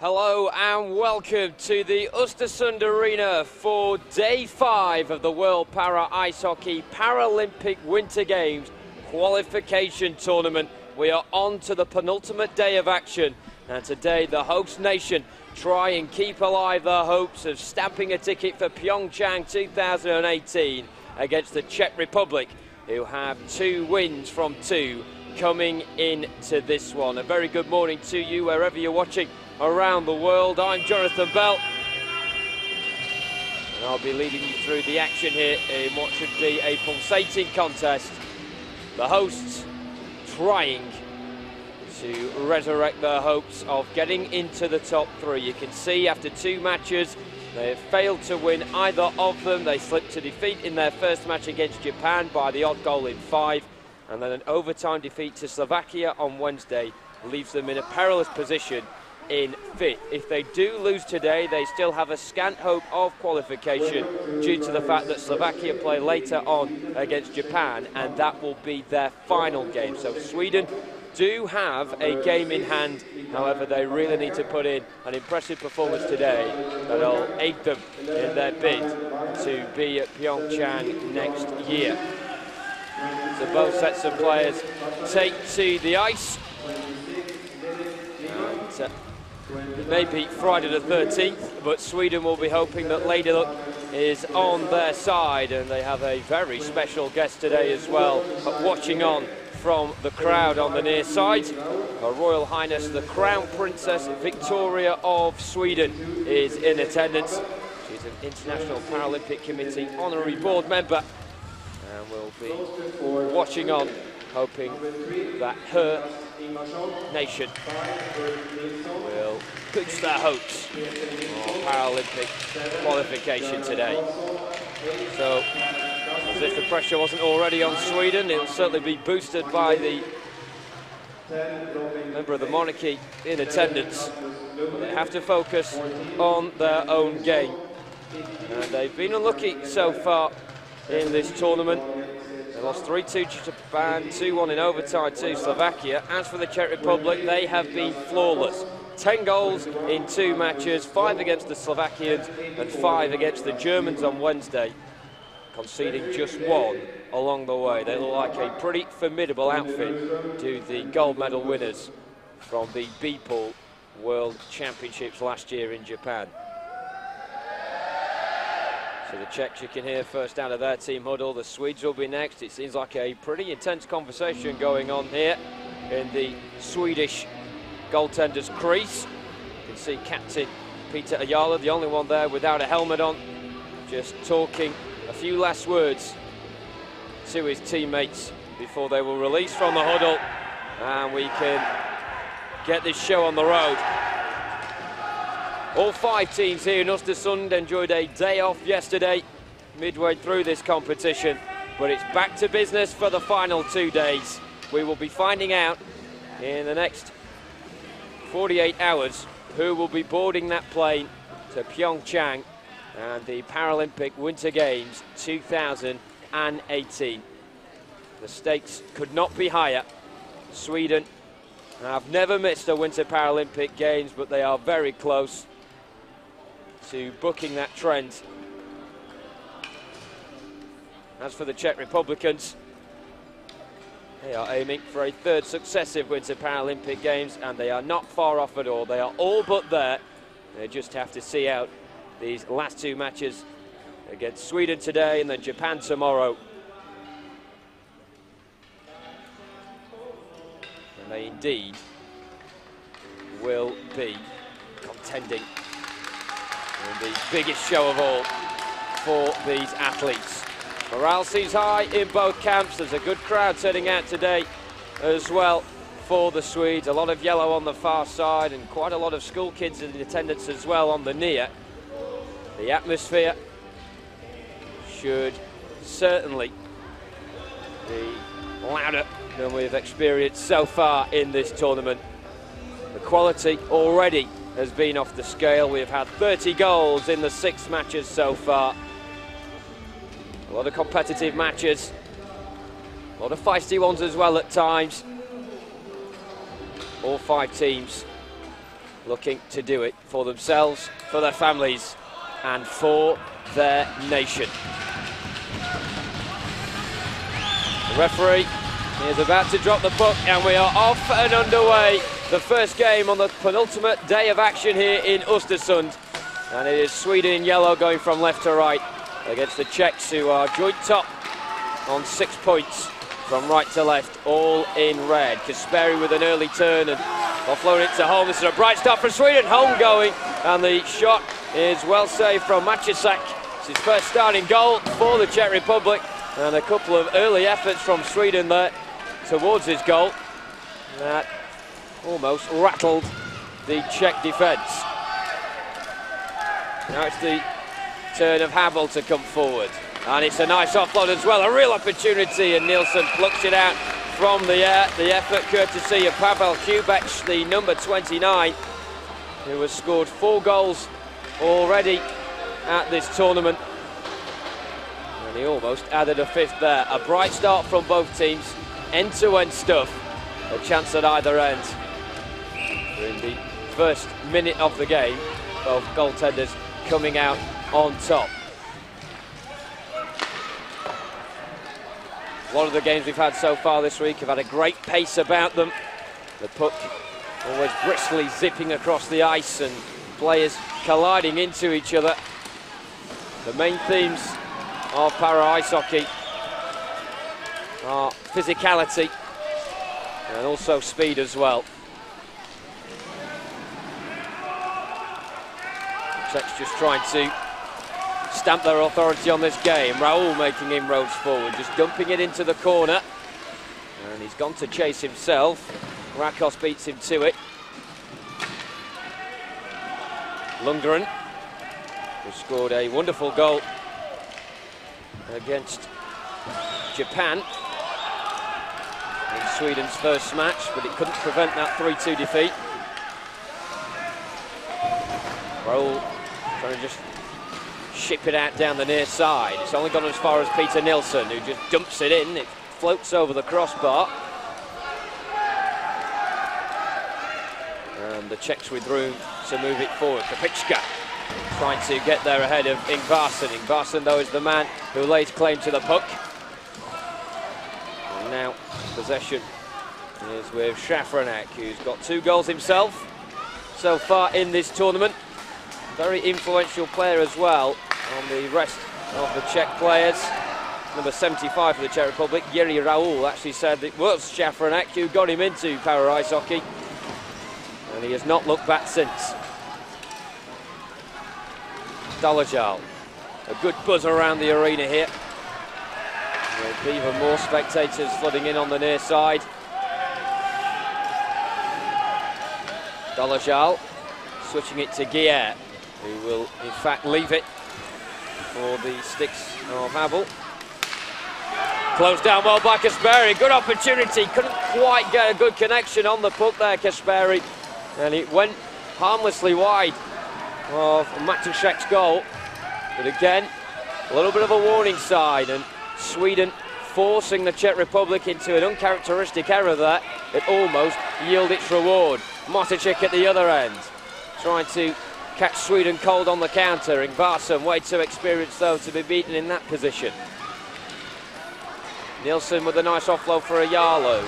Hello and welcome to the Ostersund Arena for Day 5 of the World Para Ice Hockey Paralympic Winter Games Qualification Tournament. We are on to the penultimate day of action, and today the host nation try and keep alive their hopes of stamping a ticket for PyeongChang 2018 against the Czech Republic, who have 2 wins from 2 coming into this one. A very good morning to you wherever you're watching around the world. I'm Jonathan Bell, and I'll be leading you through the action here in what should be a pulsating contest. The hosts trying to resurrect their hopes of getting into the top 3. You can see after 2 matches they have failed to win either of them. They slipped to defeat in their first match against Japan by the odd goal in 5, and then an overtime defeat to Slovakia on Wednesday leaves them in a perilous position in 5th. If they do lose today, they still have a scant hope of qualification due to the fact that Slovakia play later on against Japan, and that will be their final game. So Sweden do have a game in hand. However, they really need to put in an impressive performance today that'll aid them in their bid to be at PyeongChang next year. So both sets of players take to the ice. And, maybe Friday the 13th, but Sweden will be hoping that Lady Luck is on their side, and they have a very special guest today as well, watching on from the crowd on the near side. Her Royal Highness the Crown Princess Victoria of Sweden is in attendance. She's an International Paralympic Committee honorary board member, and will be watching on, hoping that her nation will boost their hopes for Paralympic qualification today. So, as if the pressure wasn't already on Sweden, it will certainly be boosted by the member of the monarchy in attendance. They have to focus on their own game, and they've been unlucky so far in this tournament. They lost 3-2 to Japan, 2-1 in overtime to Slovakia. As for the Czech Republic, they have been flawless. 10 goals in 2 matches, 5 against the Slovakians and 5 against the Germans on Wednesday, conceding just 1 along the way. They look like a pretty formidable outfit to the gold medal winners from the B-Pool World Championships last year in Japan. So the Czechs, you can hear first out of their team huddle. The Swedes will be next. It seems like a pretty intense conversation going on here in the Swedish goaltender's crease. You can see Captain Peter Ayala, the only one there without a helmet on, just talking a few last words to his teammates before they will release from the huddle, and we can get this show on the road. All 5 teams here in Ostersund enjoyed a day off yesterday, midway through this competition, but it's back to business for the final 2 days. We will be finding out in the next 48 hours who will be boarding that plane to PyeongChang and the Paralympic Winter Games 2018. The stakes could not be higher. Sweden have never missed a Winter Paralympic Games, but they are very close to booking that trend. As for the Czech Republicans, they are aiming for a 3rd successive Winter Paralympic Games, and they are not far off at all. They are all but there. They just have to see out these last 2 matches against Sweden today and then Japan tomorrow. And they indeed will be contending in the biggest show of all for these athletes. Morale seems high in both camps. There's a good crowd turning out today as well for the Swedes. A lot of yellow on the far side and quite a lot of school kids in attendance as well on the near. The atmosphere should certainly be louder than we've experienced so far in this tournament. The quality already has been off the scale. We've had 30 goals in the 6 matches so far. A lot of competitive matches, a lot of feisty ones as well at times. All 5 teams looking to do it for themselves, for their families, and for their nation. The referee is about to drop the puck, and we are off and underway. The first game on the penultimate day of action here in Ostersund. And it is Sweden in yellow going from left to right against the Czechs, who are joint top on 6 points from right to left, all in red. Kasperi with an early turn and offloading it to home. This is a bright start for Sweden, home going, and the shot is well saved from Maciek. It's his first starting goal for the Czech Republic, and a couple of early efforts from Sweden there towards his goal. That almost rattled the Czech defence. Now it's the turn of Havel to come forward, and it's a nice offload as well, a real opportunity, and Nielsen plucks it out from the air. The effort courtesy of Pavel Kubek, the number 29, who has scored 4 goals already at this tournament, and he almost added a 5th there. A bright start from both teams, end-to-end stuff, a chance at either end. In the first minute of the game, both goaltenders coming out on top. A lot of the games we've had so far this week have had a great pace about them. The puck always briskly zipping across the ice and players colliding into each other. The main themes of para ice hockey are physicality and also speed as well. Czechs just trying to stamp their authority on this game. Raul making inroads forward, just dumping it into the corner. And he's gone to chase himself. Rakos beats him to it. Lundgren, who scored a wonderful goal against Japan in Sweden's first match, but it couldn't prevent that 3-2 defeat. Raul trying to just ship it out down the near side. It's only gone as far as Peter Nilsson, who just dumps it in. It floats over the crossbar. And the Czechs with room to move it forward. Kapichka trying to get there ahead of Ingvarsson. Ingvarsson, though, is the man who lays claim to the puck. And now possession is with Šafranek, who's got 2 goals himself so far in this tournament. Very influential player as well on the rest of the Czech players. Number 75 for the Czech Republic, Jiří Raul, actually said it was Šafranek who got him into para ice hockey, and he has not looked back since. Dalajal, a good buzz around the arena here. There'll be even more spectators flooding in on the near side. Dalajal switching it to Guillet, who will in fact leave it for the sticks of Havel. Closed down well by Kasperi, good opportunity, couldn't quite get a good connection on the puck there, Kasperi, and it went harmlessly wide of Maciek's goal. But again, a little bit of a warning sign, and Sweden forcing the Czech Republic into an uncharacteristic error there. It almost yielded its reward. Maciek at the other end, trying to catch Sweden cold on the counter. Ingvarsson, way too experienced though to be beaten in that position. Nielsen with a nice offload for a Yarlow.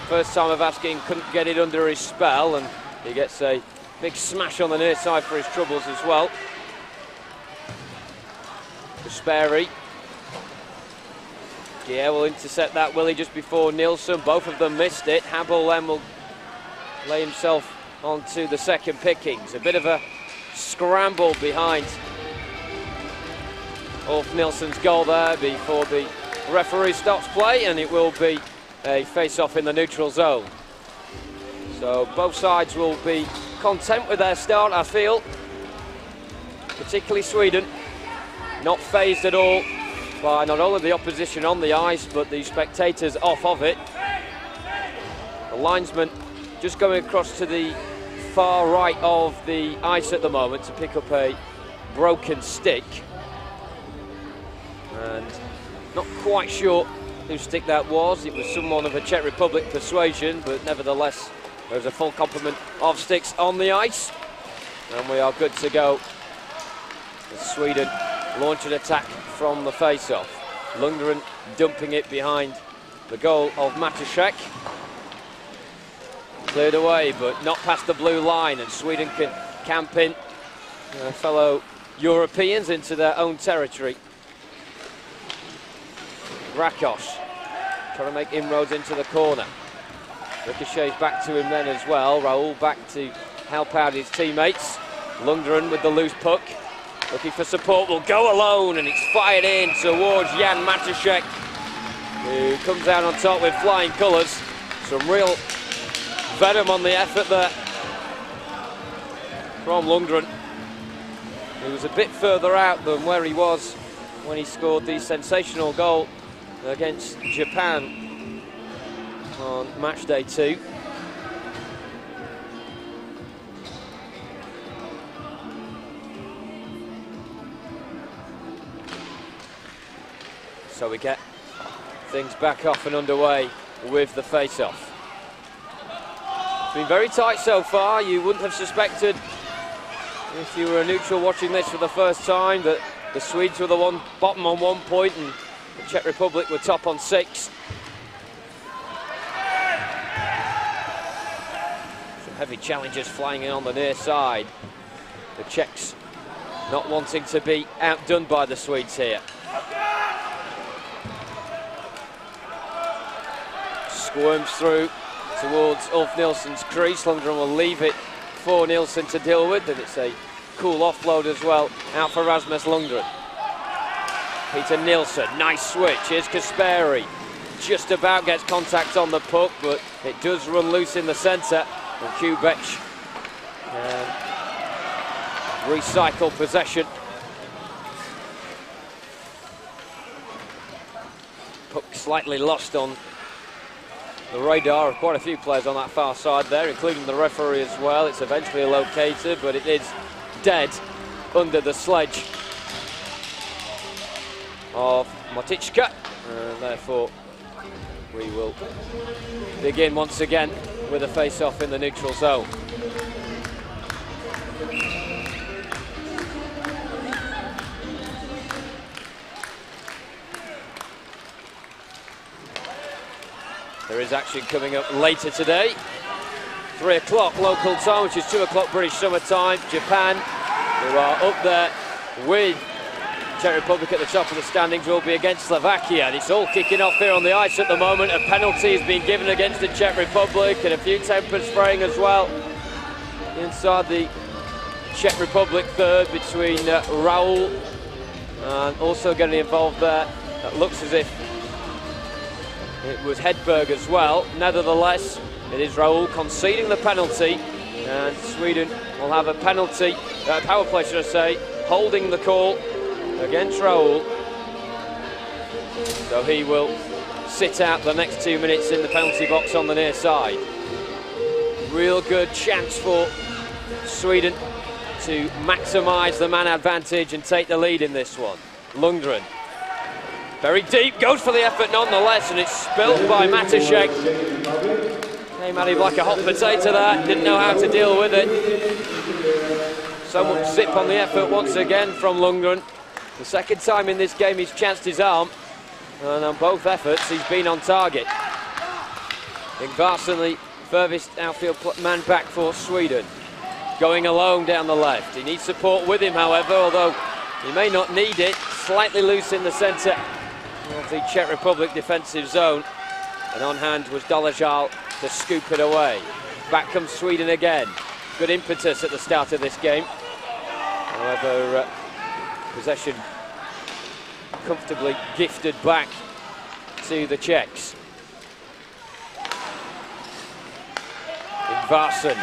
First time of asking, couldn't get it under his spell, and he gets a big smash on the near side for his troubles as well. Kasperi. Yeah, will intercept that, will he, just before Nielsen? Both of them missed it. Havel then will lay himself onto the second pickings. A bit of a scramble behind Ulf Nilsson's goal there before the referee stops play, and it will be a face-off in the neutral zone. So both sides will be content with their start, I feel. Particularly Sweden, not fazed at all by not only the opposition on the ice, but the spectators off of it. The linesman just going across to the far right of the ice at the moment to pick up a broken stick. And not quite sure whose stick that was. It was someone of a Czech Republic persuasion, but nevertheless There's a full complement of sticks on the ice, and we are good to go. As Sweden launch an attack from the face-off. Lundgren dumping it behind the goal of Matuszek. Cleared away, but not past the blue line, and Sweden can camp in fellow Europeans into their own territory. Rakos trying to make inroads into the corner. Ricochets back to him then as well. Raul back to help out his teammates. Lundgren with the loose puck, looking for support, will go alone, and it's fired in towards Jan Matuszek, who comes out on top with flying colours. Some real venom on the effort there from Lundgren. He was a bit further out than where he was when he scored the sensational goal against Japan on match day 2. So we get things back off and underway with the face-off. It's been very tight so far. You wouldn't have suspected, if you were a neutral watching this for the first time, that the Swedes were the bottom on 1 point and the Czech Republic were top on 6. Some heavy challenges flying in on the near side. The Czechs not wanting to be outdone by the Swedes here. Squirms through towards Ulf Nilsson's crease. Lundgren will leave it for Nilsson to deal with, and it's a cool offload as well out for Rasmus Lundgren. Peter Nilsson, nice switch. Here's Kasperi, just about gets contact on the puck, but it does run loose in the centre, and Kubek can recycle possession. Puck slightly lost on the radar of quite a few players on that far side there, including the referee as well. It's eventually located, but it is dead under the sledge of Matichka, and therefore we will begin once again with a face-off in the neutral zone. There is action coming up later today. 3 o'clock local time, which is 2 o'clock British summer time. Japan, who are up there with Czech Republic at the top of the standings, will be against Slovakia. And it's all kicking off here on the ice at the moment. A penalty has been given against the Czech Republic, and a few tempers spraying as well inside the Czech Republic third between Raul and also getting involved there. That looks as if it was Hedberg as well. Nevertheless, it is Raul conceding the penalty, and Sweden will have a penalty, power play should I say, holding the call against Raul. So he will sit out the next 2 minutes in the penalty box on the near side. Real good chance for Sweden to maximise the man advantage and take the lead in this one. Lundgren, very deep, goes for the effort nonetheless, and it's spilled by Matuszek. Came at him like a hot potato there, didn't know how to deal with it. So much zip on the effort once again from Lundgren. The second time in this game he's chanced his arm, and on both efforts he's been on target. Ingvarsson, the furthest outfield man back for Sweden, going alone down the left. He needs support with him, however, although he may not need it. Slightly loose in the centre of the Czech Republic defensive zone, and on hand was Dolezal to scoop it away. Back comes Sweden again. Good impetus at the start of this game. However, possession comfortably gifted back to the Czechs. Ingvarsson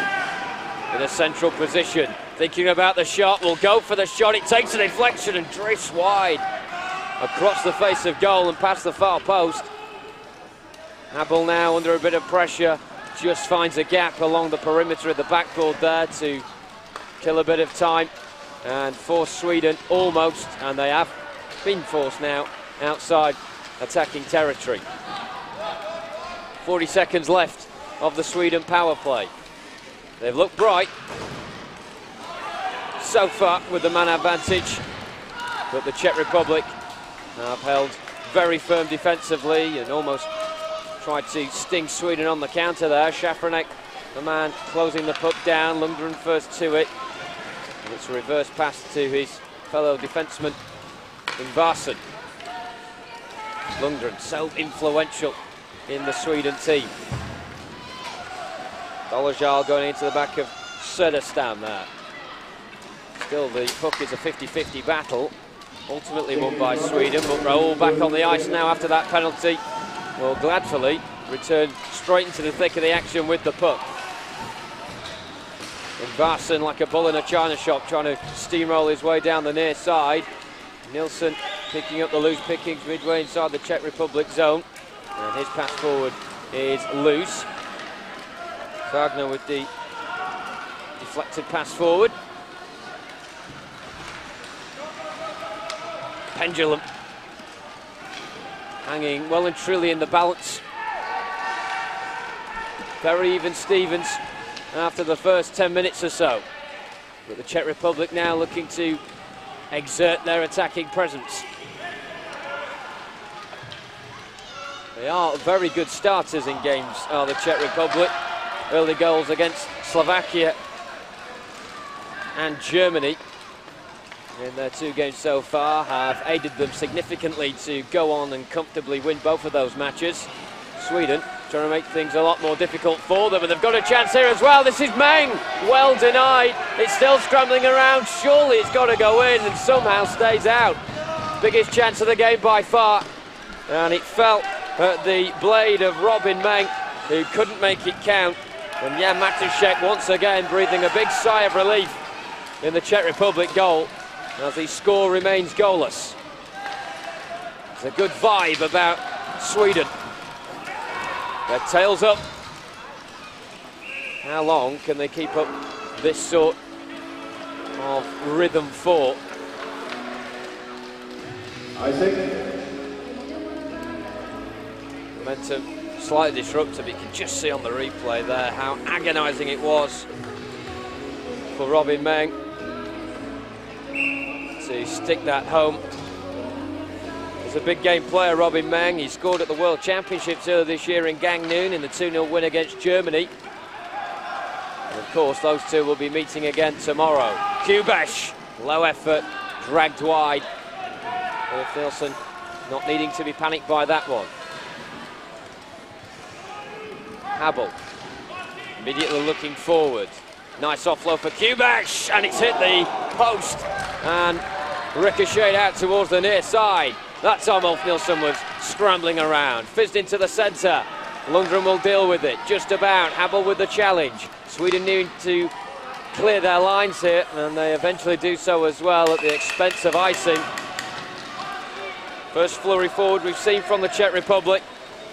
in a central position, thinking about the shot, will go for the shot. It takes a deflection and drifts wide across the face of goal and past the far post. Abel now under a bit of pressure, just finds a gap along the perimeter of the backboard there to kill a bit of time and force Sweden almost, and they have been forced now outside attacking territory. 40 seconds left of the Sweden power play. They've looked bright so far with the man advantage, but the Czech Republic have held very firm defensively and almost tried to sting Sweden on the counter there. Šafranek, the man closing the puck down. Lundgren first to it. And it's a reverse pass to his fellow defenseman Ingvarsson. Lundgren, so influential in the Sweden team. Dolezal going into the back of Söderström there. Still, the puck is a 50-50 battle. Ultimately won by Sweden, but Raul back on the ice now after that penalty will gladfully return straight into the thick of the action with the puck. Ingvarsson, like a bull in a china shop, trying to steamroll his way down the near side. Nilsson picking up the loose pickings midway inside the Czech Republic zone, and his pass forward is loose. Wagner with the deflected pass forward. Pendulum hanging well and truly in the balance. Very even Stevens after the first 10 minutes or so. But the Czech Republic now looking to exert their attacking presence. They are very good starters in games, are the Czech Republic. Early goals against Slovakia and Germany in their 2 games so far have aided them significantly to go on and comfortably win both of those matches. Sweden trying to make things a lot more difficult for them, and they've got a chance here as well. This is Meng, well denied. It's still scrambling around. Surely it's got to go in, and somehow stays out. Biggest chance of the game by far, and it fell at the blade of Robin Meng, who couldn't make it count. And Jan Matušek once again breathing a big sigh of relief in the Czech Republic goal, as the score remains goalless. There's a good vibe about Sweden. Their tails up. How long can they keep up this sort of rhythm for? I think momentum slightly disrupted, but you can just see on the replay there how agonising it was for Robin Meng to stick that home. He's a big game player, Robin Meng. He scored at the World Championships earlier this year in Gangneung in the 2-0 win against Germany. And of course, those two will be meeting again tomorrow. Kubesh, low effort, dragged wide. Ulf Nilsson not needing to be panicked by that one. Habel, immediately looking forward. Nice offload for Kubesh, and it's hit the post and ricocheted out towards the near side. That time Ulf Nilsson was scrambling around, fizzed into the centre. Lundgren will deal with it, just about. Habel with the challenge. Sweden need to clear their lines here, and they eventually do so as well at the expense of icing. First flurry forward we've seen from the Czech Republic.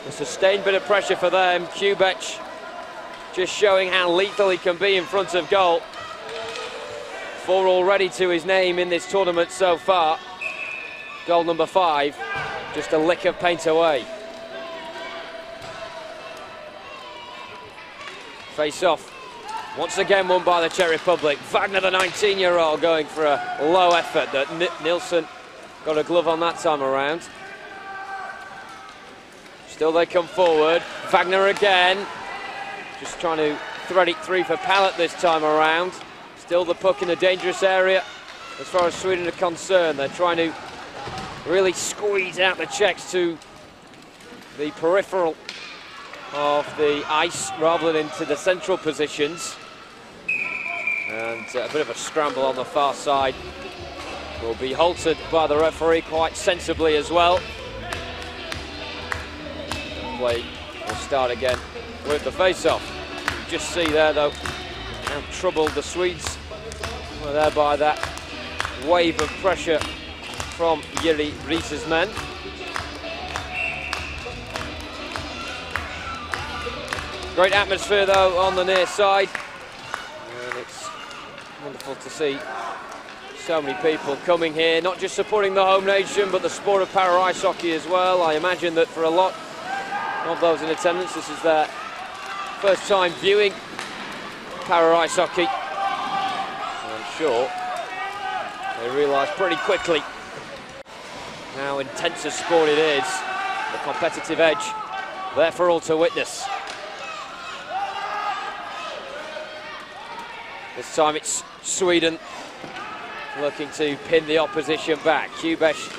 A sustained bit of pressure for them. Kubesh just showing how lethal he can be in front of goal. 4 already to his name in this tournament so far. Goal number 5, just a lick of paint away. Face off, once again won by the Czech Republic. Wagner, the 19-year-old, going for a low effort that Nilsson got a glove on that time around. Still they come forward. Wagner again, just trying to thread it through for Pallet this time around. Still the puck in a dangerous area as far as Sweden are concerned. They're trying to really squeeze out the Czechs to the peripheral of the ice rather than into the central positions. And a bit of a scramble on the far side will be halted by the referee quite sensibly as well. Play will start again with the face-off. You just see there though how troubled the Swedes were there by that wave of pressure from Jiri Ries's men. Great atmosphere though on the near side, and it's wonderful to see so many people coming here, not just supporting the home nation but the sport of para ice hockey as well. I imagine that for a lot of those in attendance, this is their first time viewing para ice hockey. I'm sure they realise pretty quickly how intense a sport it is. The competitive edge there for all to witness. This time it's Sweden looking to pin the opposition back. Qubesch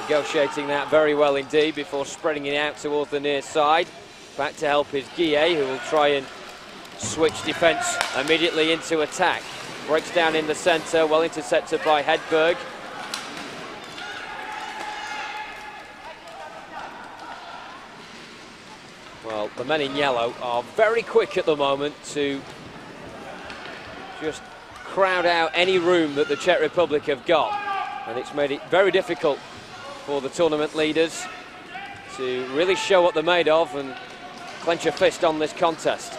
negotiating that very well indeed before spreading it out towards the near side. Back to help is Guillet, who will try and switch defence immediately into attack. Breaks down in the centre, well intercepted by Hedberg. Well, the men in yellow are very quick at the moment to just crowd out any room that the Czech Republic have got. And it's made it very difficult for the tournament leaders to really show what they're made of and clench a fist on this contest.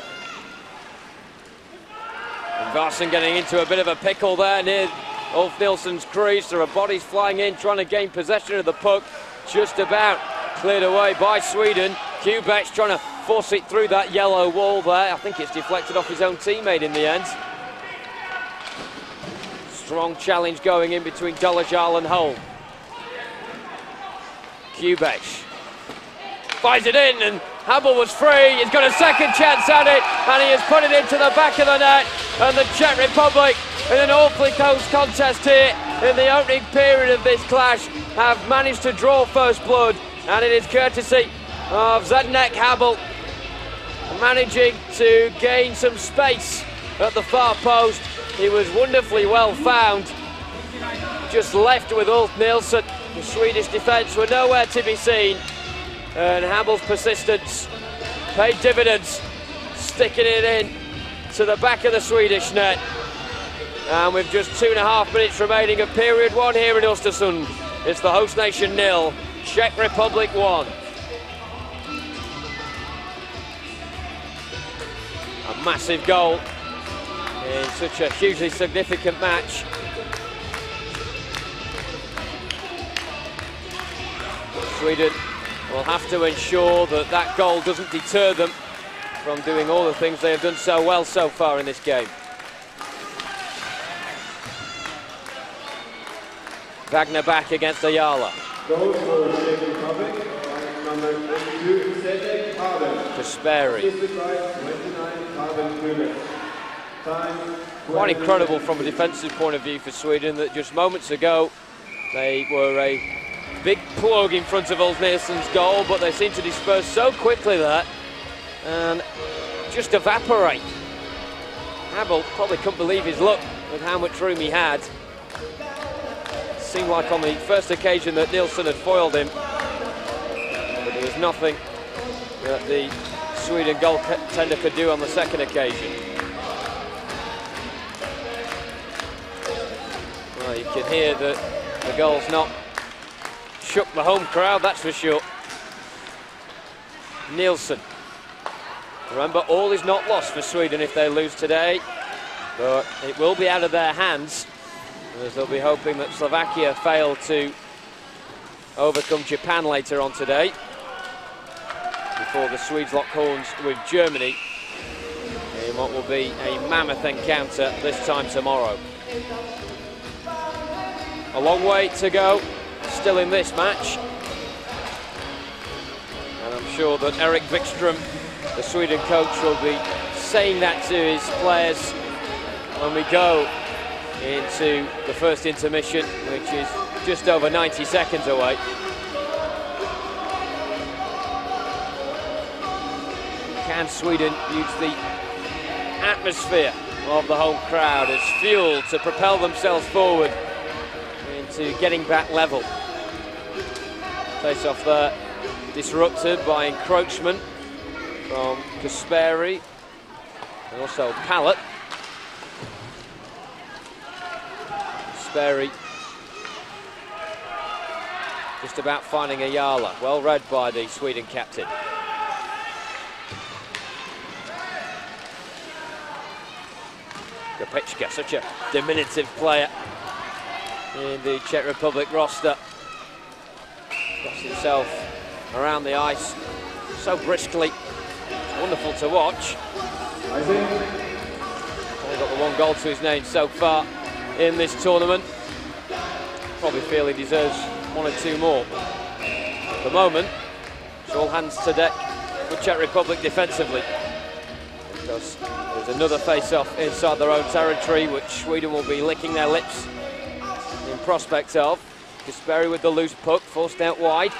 And Varson getting into a bit of a pickle there near Ulf Nilsson's crease. There are bodies flying in, trying to gain possession of the puck. Just about cleared away by Sweden. Qubesch trying to force it through that yellow wall there. I think it's deflected off his own teammate in the end. Strong challenge going in between Dolezal and Holm. Qubesch fires it in, and Habel was free. He's got a second chance at it, and he has put it into the back of the net. And the Czech Republic, in an awfully close contest here in the opening period of this clash, have managed to draw first blood, and it is courtesy of Zdeněk Habel managing to gain some space at the far post. He was wonderfully well found, just left with Ulf Nilsson. The Swedish defence were nowhere to be seen, and Habel's persistence paid dividends, sticking it in to the back of the Swedish net. And with just 2.5 minutes remaining of period one here in Ostersund, it's the host nation 0, Czech Republic 1. A massive goal in such a hugely significant match. Sweden will have to ensure that that goal doesn't deter them from doing all the things they have done so well so far in this game. Wagner back against Ayala. Goal for Czech Republic, number 22, Zdeněk Habel. Kasperi. Quite incredible from a defensive point of view for Sweden that just moments ago they were a big plug in front of Ulf Nilsson's goal, but they seem to disperse so quickly there and just evaporate. Habel probably couldn't believe his luck with how much room he had. It seemed like on the first occasion that Nilsson had foiled him, but there was nothing that the Sweden goaltender could do on the second occasion. Well, you can hear that the goal's not shook the home crowd, that's for sure. Nilsson. Remember, all is not lost for Sweden if they lose today, but it will be out of their hands, as they'll be hoping that Slovakia fail to overcome Japan later on today, before the Swedes lock horns with Germany in what will be a mammoth encounter this time tomorrow. A long way to go still in this match, and I'm sure that Erik Wikström, the Sweden coach, will be saying that to his players when we go into the first intermission, which is just over 90 seconds away. Can Sweden use the atmosphere of the home crowd as fuel to propel themselves forward into getting back level? Face off there disrupted by encroachment from Kasperi and also Pallet. Kasperi just about finding Ayala. Well read by the Sweden captain. Kopečka, such a diminutive player in the Czech Republic roster. Gets himself around the ice so briskly, wonderful to watch. Only got the 1 goal to his name so far in this tournament. Probably feel he deserves 1 or 2 more. At the moment, it's all hands to deck for Czech Republic defensively, because there's another face-off inside their own territory, which Sweden will be licking their lips in prospect of. Kasperi with the loose puck, forced out wide.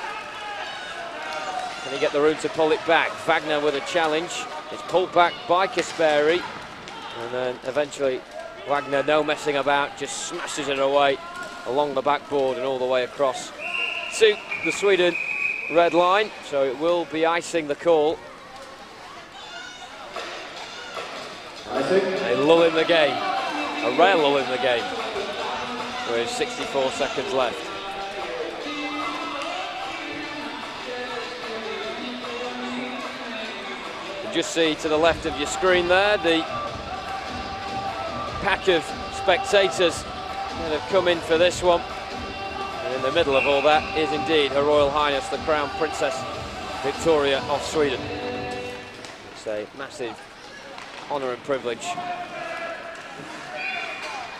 Can he get the room to pull it back? Wagner with a challenge. It's pulled back by Kasperi, and then eventually Wagner, no messing about, just smashes it away along the backboard and all the way across to the Sweden red line. So it will be icing the call. A lull in the game, a rare lull in the game, with 64 seconds left. You just see to the left of your screen there the pack of spectators that have come in for this one. And in the middle of all that is indeed Her Royal Highness the Crown Princess Victoria of Sweden. It's a massive honour and privilege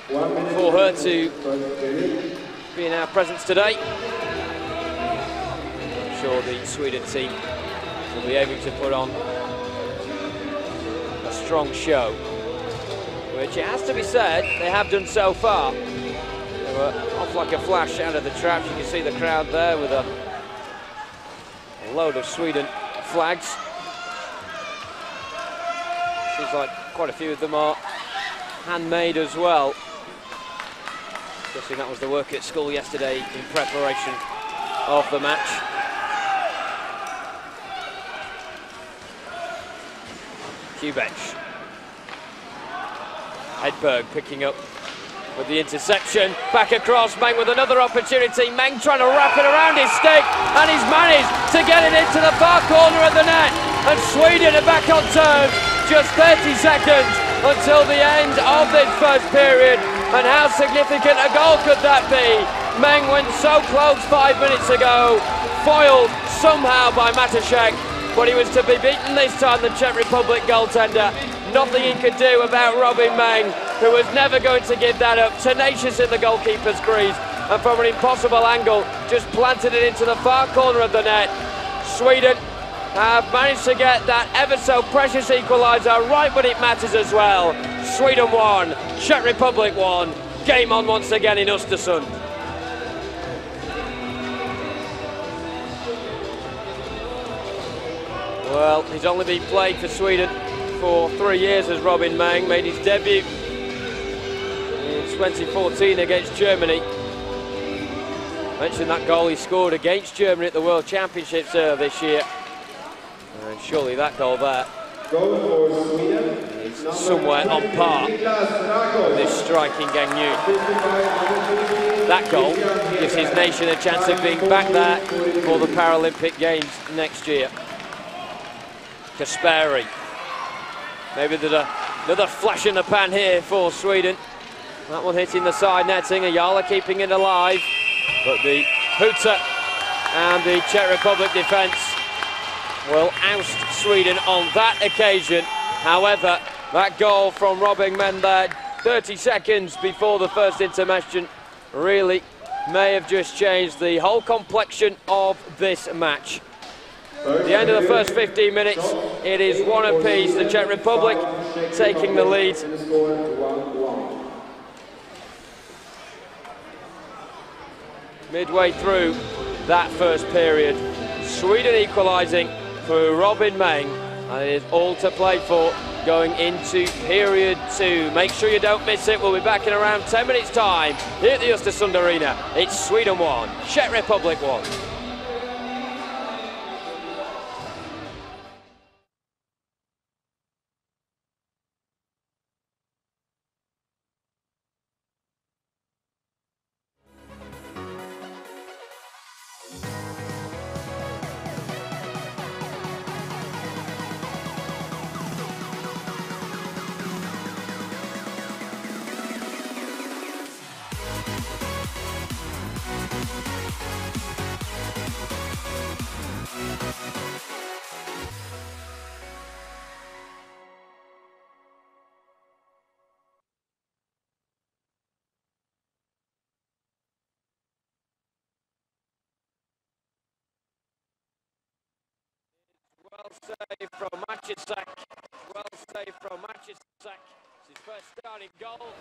for her to be in our presence today. I'm sure the Sweden team will be able to put on a strong show, which, it has to be said, they have done so far. They were off like a flash out of the traps. You can see the crowd there with a load of Sweden flags. Seems like quite a few of them are handmade as well. Guessing that was the work at school yesterday in preparation of the match. Kubech. Hedberg picking up with the interception. Back across, Meng with another opportunity. Meng trying to wrap it around his stick, and he's managed to get it into the far corner of the net. And Sweden are back on terms. Just 30 seconds until the end of this first period. And how significant a goal could that be? Meng went so close 5 minutes ago, foiled somehow by Czech, but he was to be beaten this time, the Czech Republic goaltender. Nothing he could do about Robin Meng, who was never going to give that up. Tenacious in the goalkeeper's crease, and from an impossible angle, just planted it into the far corner of the net. Sweden have managed to get that ever so precious equaliser right when it matters as well. Sweden won, Czech Republic won. Game on once again in Ostersund. Well, he's only been played for Sweden for 3 years as Robin Meng. Made his debut in 2014 against Germany. Mentioned that goal he scored against Germany at the World Championships this year. And surely that goal there is somewhere on par with this striking Gagnon. That goal gives his nation a chance of being back there for the Paralympic Games next year. Kasperi. Maybe there's another flash in the pan here for Sweden. That one hitting the side netting, Ayala keeping it alive. But the hooter and the Czech Republic defence will oust Sweden on that occasion. However, that goal from Robin Meng there, 30 seconds before the first intermission, really may have just changed the whole complexion of this match. At the end of the first 15 minutes, it is 1 apiece. The Czech Republic taking the lead. Midway through that first period, Sweden equalising through Robin Meng, and it is all to play for going into period 2. Make sure you don't miss it. We'll be back in around 10 minutes time here at the Ostersund Arena. It's Sweden 1, Czech Republic 1. saved from Czech. Well saved from Czech. It's his first starting goal.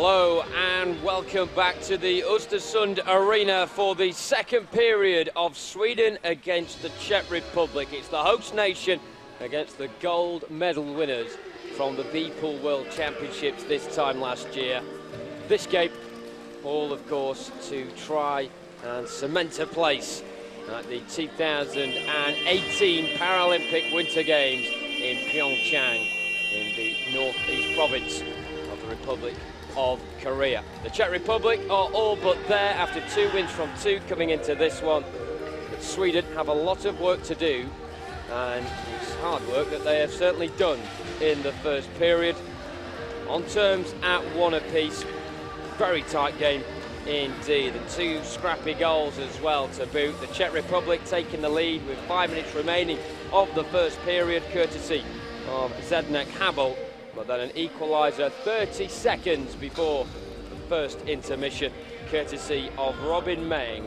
Hello and welcome back to the Ostersund arena for the second period of Sweden against the Czech Republic. It's the host nation against the gold medal winners from the B-Pool World Championships this time last year. This game, all of course, to try and cement a place at the 2018 Paralympic Winter Games in PyeongChang in the northeast province of the Republic of Korea. The Czech Republic are all but there after 2 wins from 2 coming into this one. But Sweden have a lot of work to do, and it's hard work that they have certainly done in the first period. On terms at 1 apiece, very tight game indeed. The 2 scrappy goals as well to boot. The Czech Republic taking the lead with 5 minutes remaining of the first period, courtesy of Zdeněk Habel. But then an equaliser 30 seconds before the first intermission, courtesy of Robin Meng,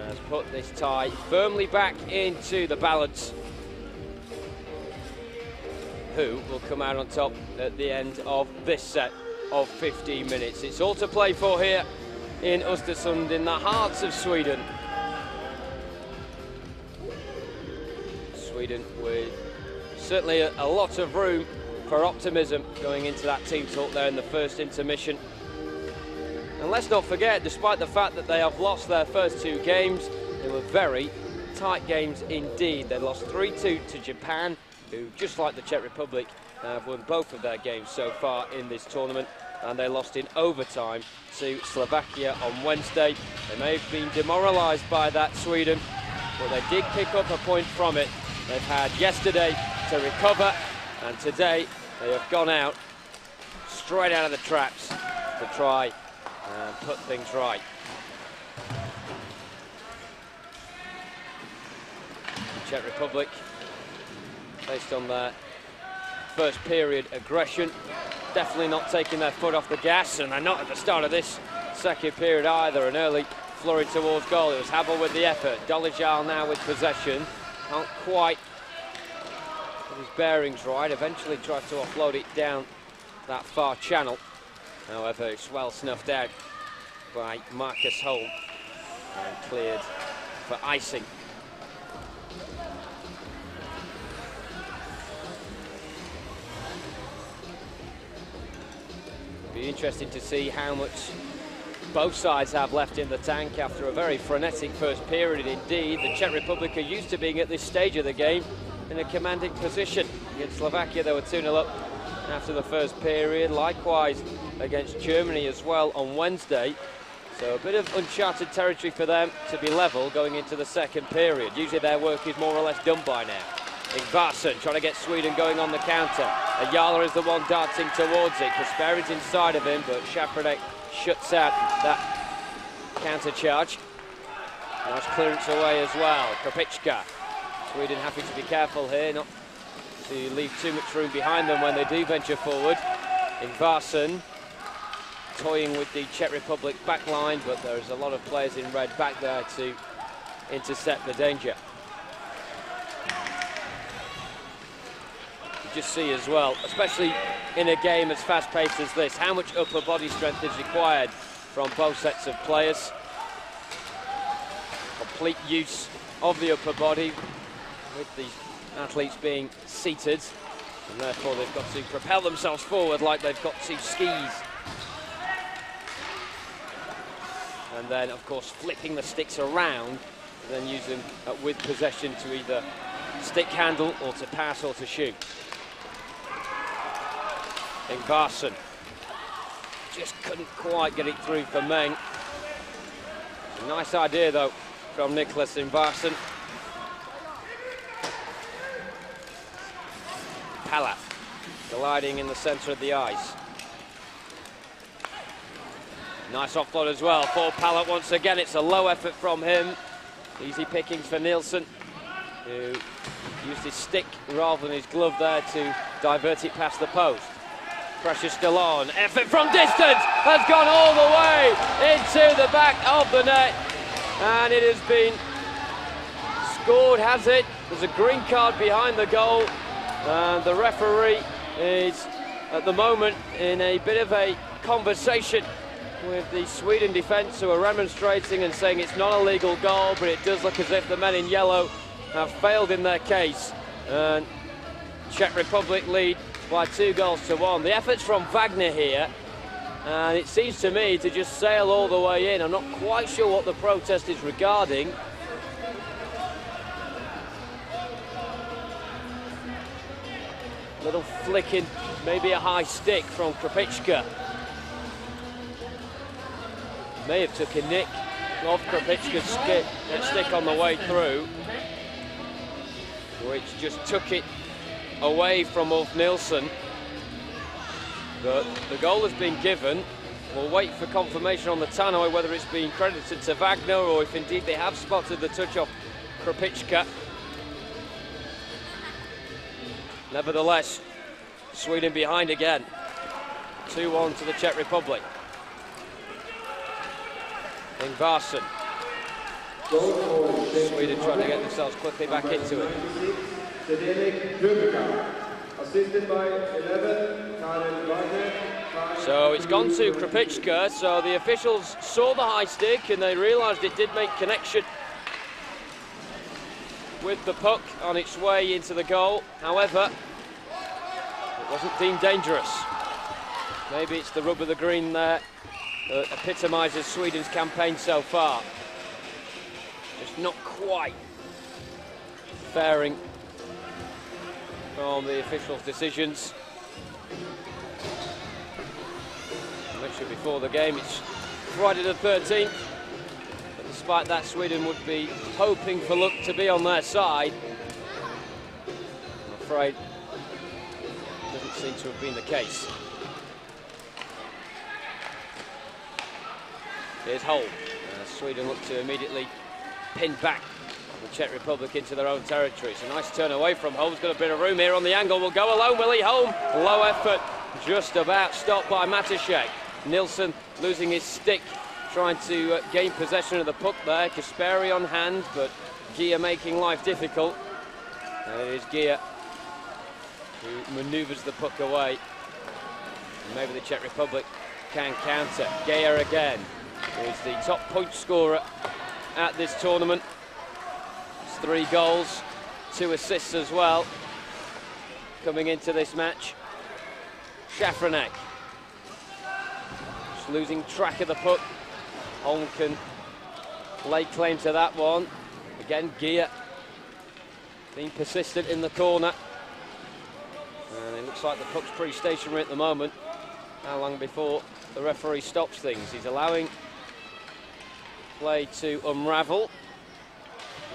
has put this tie firmly back into the balance. Who will come out on top at the end of this set of 15 minutes? It's all to play for here in Ostersund, in the heart of Sweden. Sweden with certainly a lot of room for optimism going into that team talk there in the first intermission. And let's not forget, despite the fact that they have lost their first 2 games, they were very tight games indeed. They lost 3-2 to Japan, who, just like the Czech Republic, have won both of their games so far in this tournament, and they lost in overtime to Slovakia on Wednesday. They may have been demoralised by that, Sweden, but they did pick up a point from it. They've had yesterday to recover, and today they have gone out straight out of the traps to try and put things right. The Czech Republic, based on their first period aggression, definitely not taking their foot off the gas, and they're not at the start of this second period either. An early flurry towards goal. It was Habel with the effort. Dolijal now with possession. Can't quite get his bearings right. Eventually tried to offload it down that far channel. However, it's well snuffed out by Marcus Holm and cleared for icing. It'll be interesting to see how much both sides have left in the tank after a very frenetic first period indeed. The Czech Republic are used to being at this stage of the game in a commanding position. Against Slovakia they were 2-0 up after the first period, likewise against Germany as well on Wednesday. So a bit of uncharted territory for them to be level going into the second period. Usually their work is more or less done by now. Ingvarsson trying to get Sweden going on the counter. Ayala is the one darting towards it. Kasperin's inside of him, but Shapranek shuts out that counter charge. Nice clearance away as well. Kopička. Sweden happy to be careful here, not to leave too much room behind them when they do venture forward. Ingvarsson toying with the Czech Republic back line, but there's a lot of players in red back there to intercept the danger. You just see as well, especially in a game as fast-paced as this, how much upper body strength is required from both sets of players. Complete use of the upper body, with these athletes being seated, and therefore they've got to propel themselves forward like they've got to skis. And then, of course, flipping the sticks around, and then use them with possession to either stick handle or to pass or to shoot. Ingvarsson just couldn't quite get it through for Meng. It's a nice idea, though, from Nicholas Ingvarsson. Palat gliding in the centre of the ice. Nice offload as well for Palat once again. It's a low effort from him. Easy pickings for Nielsen, who used his stick rather than his glove there to divert it past the post. Pressure still on. Effort from distance has gone all the way into the back of the net. And it has been scored, has it? There's a green card behind the goal. And the referee is, at the moment, in a bit of a conversation with the Sweden defence, who are remonstrating and saying it's not a legal goal, but it does look as if the men in yellow have failed in their case. And Czech Republic lead by 2-1. The effort's from Wagner here, and it seems to me to just sail all the way in. I'm not quite sure what the protest is regarding. Little flicking, maybe a high stick from Krupicka. May have took a nick off Krupicka's stick on the way through, which just took it away from Ulf Nilsson. But the goal has been given. We'll wait for confirmation on the tannoy whether it's been credited to Wagner or if indeed they have spotted the touch off Krupicka. Nevertheless, Sweden behind again. 2-1 to the Czech Republic. Ingvarsson. Sweden trying to get themselves quickly back into it. Assisted by 11, Karen Wagner. So it's gone to Krupicka, so the officials saw the high stick and they realised it did make connection with the puck on its way into the goal. However, it wasn't deemed dangerous. Maybe it's the rub of the green there that epitomises Sweden's campaign so far. Just not quite faring from the officials' decisions. I mentioned before the game, it's Friday the 13th. But despite that, Sweden would be hoping for luck to be on their side. I'm afraid it doesn't seem to have been the case. Here's Holm. Sweden look to immediately pin back the Czech Republic into their own territory. It's a nice turn away from Holm's got a bit of room here on the angle. Will go alone, will he? Holm, low effort, just about stopped by Matešek. Nilsson losing his stick, trying to gain possession of the puck there. Kasperi on hand, but Gia making life difficult. And it is Gia who manoeuvres the puck away. And maybe the Czech Republic can counter. Gia again, who is the top point scorer at this tournament. 3 goals, 2 assists as well, coming into this match. Szafranek, just losing track of the puck. Holm can lay claim to that one. Again, Gia being persistent in the corner. And it looks like the puck's pretty stationary at the moment. How long before the referee stops things? He's allowing play to unravel.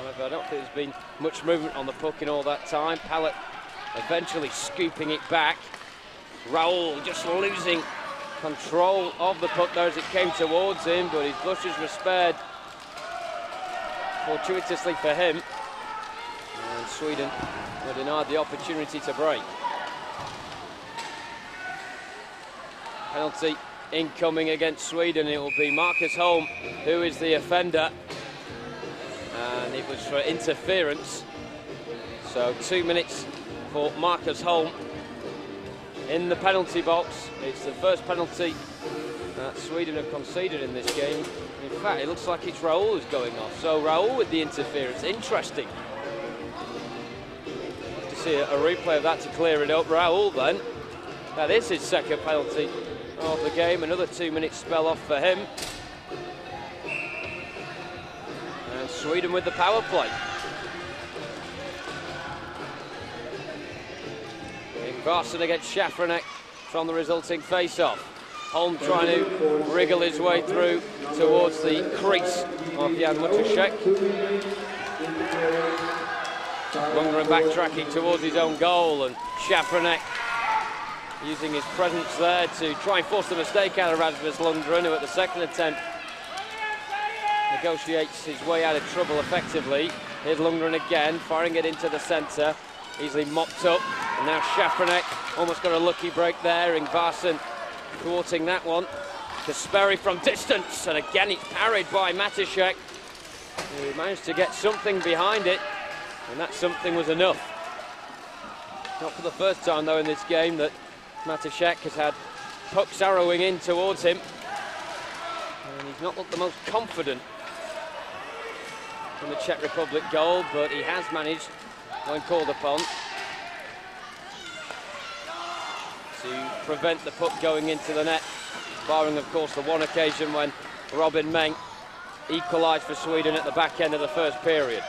However, I don't think there's been much movement on the puck in all that time. Pallet eventually scooping it back. Raoul just losing control of the puck there as it came towards him, but his blushes were spared fortuitously for him. And Sweden were denied the opportunity to break. Penalty incoming against Sweden. It will be Marcus Holm who is the offender. And it was for interference. So 2 minutes for Marcus Holm in the penalty box. It's the first penalty that Sweden have conceded in this game. In fact, it looks like it's Raoul who's going off. So Raoul with the interference. Interesting. Have to see a replay of that to clear it up. Raoul then. That is his second penalty of the game. Another 2 minute spell off for him. And Sweden with the power play. Ingvarsson against Szafranek from the resulting face-off. Holm trying to wriggle his way through towards the crease of Jan Matešek. Lundgren backtracking towards his own goal, and Szafranek using his presence there to try and force the mistake out of Rasmus Lundgren, who at the second attempt negotiates his way out of trouble effectively. Here's Lundgren again, firing it into the centre, easily mopped up, and now Szafranek almost got a lucky break there. Ingvarsson thwarting that one. Kasperi from distance, and again it's parried by Matešek, who managed to get something behind it, and that something was enough. Not for the first time though in this game that Matešek has had puck's arrowing in towards him. And he's not looked the most confident in the Czech Republic goal, but he has managed, when called upon, to prevent the puck going into the net, barring, of course, the one occasion when Robin Meng equalised for Sweden at the back end of the first period.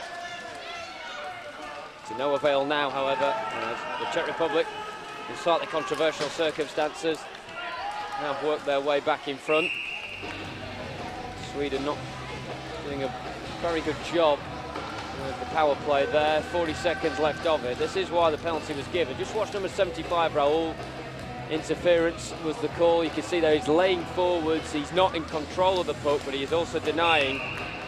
To no avail now, however, as the Czech Republic, in slightly controversial circumstances, have worked their way back in front. Sweden not doing a very good job with the power play there. 40 seconds left of it. This is why the penalty was given. Just watch number 75, Raul. Interference was the call. You can see that he's laying forwards. He's not in control of the puck, but he is also denying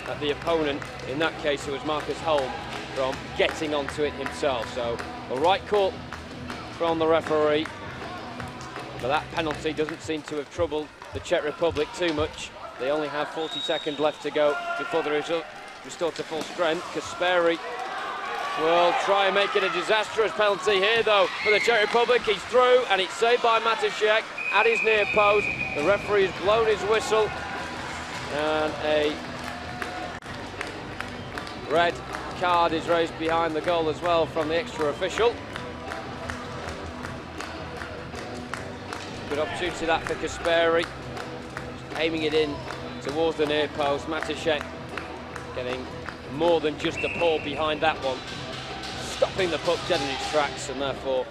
that the opponent, in that case it was Marcus Holm, from getting onto it himself. So a right call from the referee, but that penalty doesn't seem to have troubled the Czech Republic too much. They only have 40 seconds left to go before the result restored to full strength. Kasperi will try and make it a disastrous penalty here though for the Czech Republic. He's through and it's saved by Matešek at his near post. The referee has blown his whistle and a red card is raised behind the goal as well from the extra official. Good opportunity that for Kasperi, aiming it in towards the near post. Matešek getting more than just a paw behind that one, stopping the puck dead in its tracks, and therefore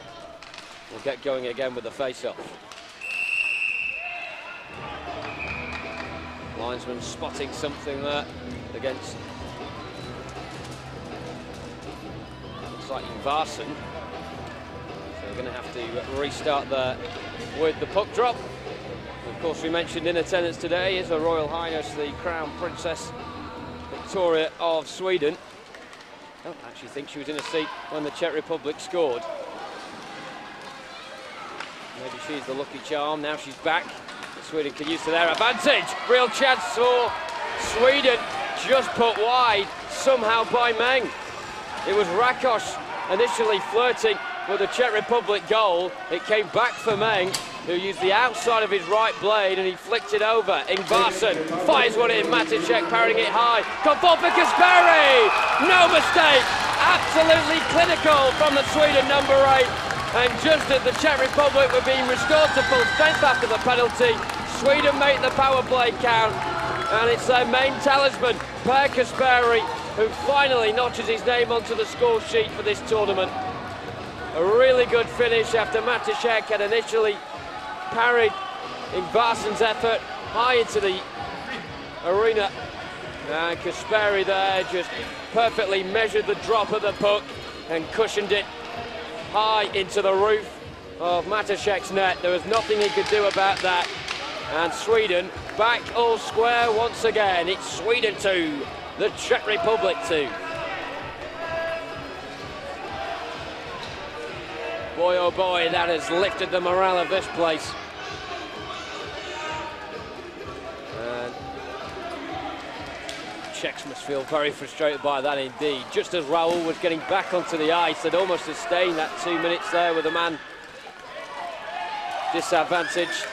we'll get going again with the face-off. Linesman spotting something there against, looks like Varson. So we're going to have to restart there with the puck drop. Of course, we mentioned in attendance today is Her Royal Highness the Crown Princess Victoria of Sweden. I don't actually think she was in a seat when the Czech Republic scored. Maybe she's the lucky charm. Now she's back. Sweden can use to their advantage. Real chance for Sweden, just put wide somehow by Meng. It was Rakos initially flirting with the Czech Republic goal. It came back for Meng, who used the outside of his right blade and he flicked it over. Ingvarsson fires one in, Matešek parrying it high. Come forward for Kasperi! No mistake! Absolutely clinical from the Sweden number 8. And just as the Czech Republic were being restored to full strength after the penalty, Sweden make the power play count. And it's their main talisman, Per Kasperi, who finally notches his name onto the score sheet for this tournament. A really good finish after Matešek had initially parried Ingvarsson's effort high into the arena, and Kasperi there just perfectly measured the drop of the puck and cushioned it high into the roof of Matešek's net. There was nothing he could do about that, and Sweden back all square once again. It's Sweden 2, the Czech Republic 2. Boy, oh boy, that has lifted the morale of this place. And Czechs must feel very frustrated by that indeed. Just as Raul was getting back onto the ice, they'd almost sustained that 2 minutes there with a man disadvantaged.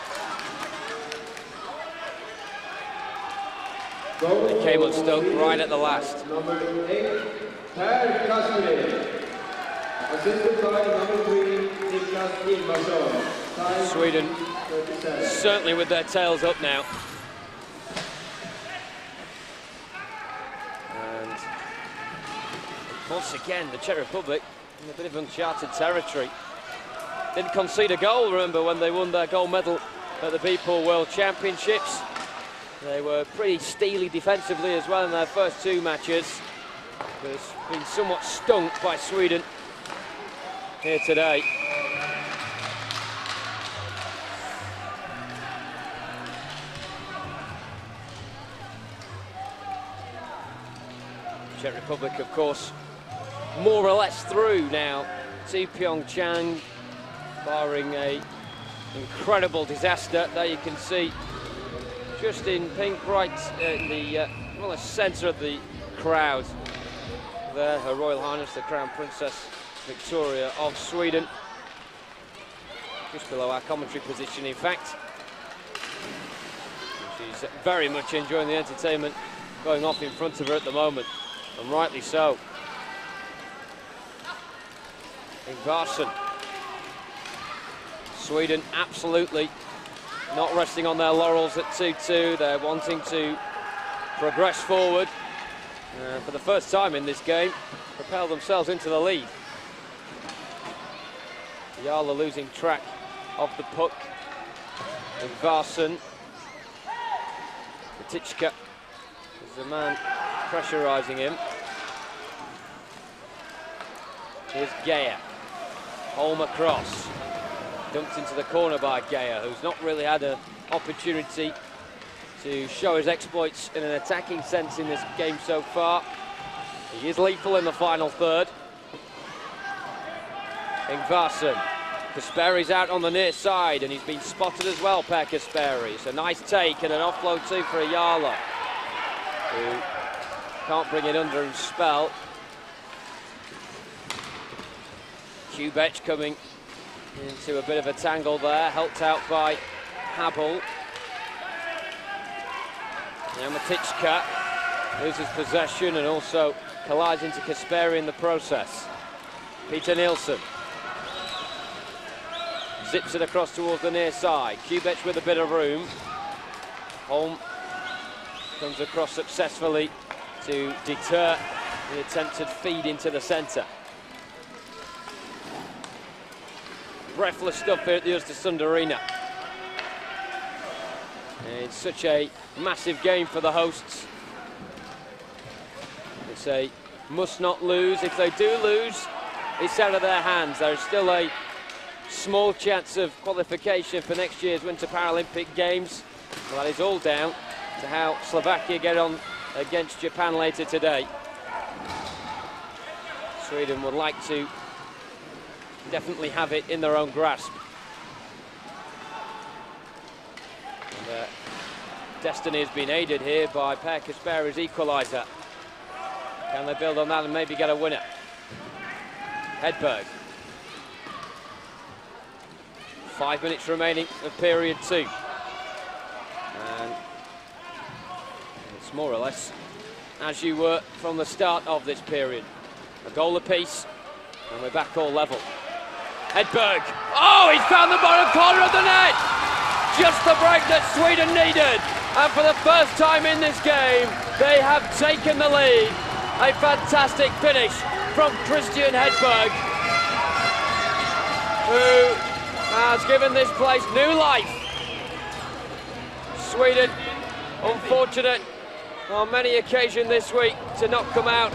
It came unstuck right at the last. Number 8, Per Kasperi. Assisted by number 3, Niklas Ingvarsson. Sweden certainly with their tails up now. And once again, the Czech Republic in a bit of uncharted territory. Didn't concede a goal, remember, when they won their gold medal at the Beeple World Championships. They were pretty steely defensively as well in their first 2 matches. But it's been somewhat stung by Sweden here today. Czech Republic, of course, more or less through now to PyeongChang, barring a incredible disaster. There you can see, just in pink, right in the well, the centre of the crowd there, Her Royal Highness the Crown Princess Victoria of Sweden, just below our commentary position in fact. She's very much enjoying the entertainment going off in front of her at the moment, and rightly so. Ingvarsson. Sweden absolutely not resting on their laurels at 2-2. They're wanting to progress forward for the first time in this game, propel themselves into the lead. Jarla losing track of the puck. Ingvarsson. Katichka is the man pressurising him. Here's Geyer. Holm across. Dumped into the corner by Geyer, who's not really had an opportunity to show his exploits in an attacking sense in this game so far. He is lethal in the final third. Ingvarsson. Kasperi's out on the near side, and he's been spotted as well, Per Kasperi. It's a nice take and an offload too for Jarla, who can't bring it under and spell. Kubech coming into a bit of a tangle there, helped out by Habel. Now Matichka loses possession and also collides into Kasperi in the process. Peter Nielsen zips it across towards the near side. Kubech with a bit of room. Holm comes across successfully to deter the attempted feed into the centre. Breathless stuff here at the Ostersund Arena. And it's such a massive game for the hosts. It's a must not lose. If they do lose, it's out of their hands. There's still a small chance of qualification for next year's Winter Paralympic Games. Well, that is all down to how Slovakia get on against Japan later today. Sweden would like to definitely have it in their own grasp. And, destiny has been aided here by Per Kasperi's equaliser. Can they build on that and maybe get a winner? Hedberg. 5 minutes remaining of period 2. And it's more or less as you were from the start of this period. A goal apiece, and we're back all level. Hedberg. Oh, he's found the bottom corner of the net! Just the break that Sweden needed. And for the first time in this game, they have taken the lead. A fantastic finish from Christian Hedberg, who has given this place new life. Sweden, unfortunate on many occasions this week to not come out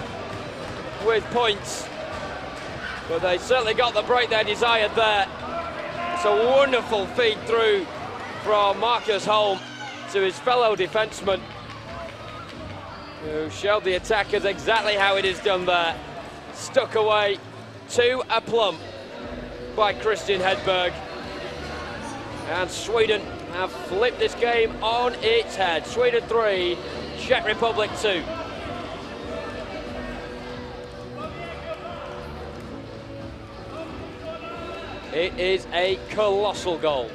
with points, but they certainly got the break they desired there. It's a wonderful feed through from Marcus Holm to his fellow defenseman, who showed the attackers exactly how it is done there. Stuck away to a plump by Christian Hedberg. And Sweden have flipped this game on its head. Sweden 3, Czech Republic 2. It is a colossal goal.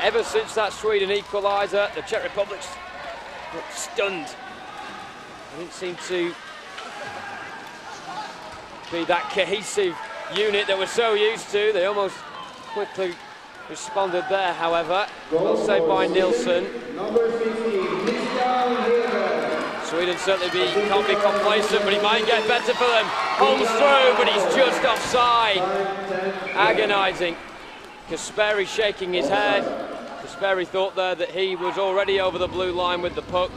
Ever since that Sweden equaliser, the Czech Republic's looked stunned. They didn't seem to be that cohesive unit that we're so used to. They almost quickly responded there, however. Well saved by Nielsen. Sweden certainly can't be complacent, but he might get better for them. Holmes through, but he's just offside. Agonising. Kasperi shaking his head. Kasperi thought there that he was already over the blue line with the puck.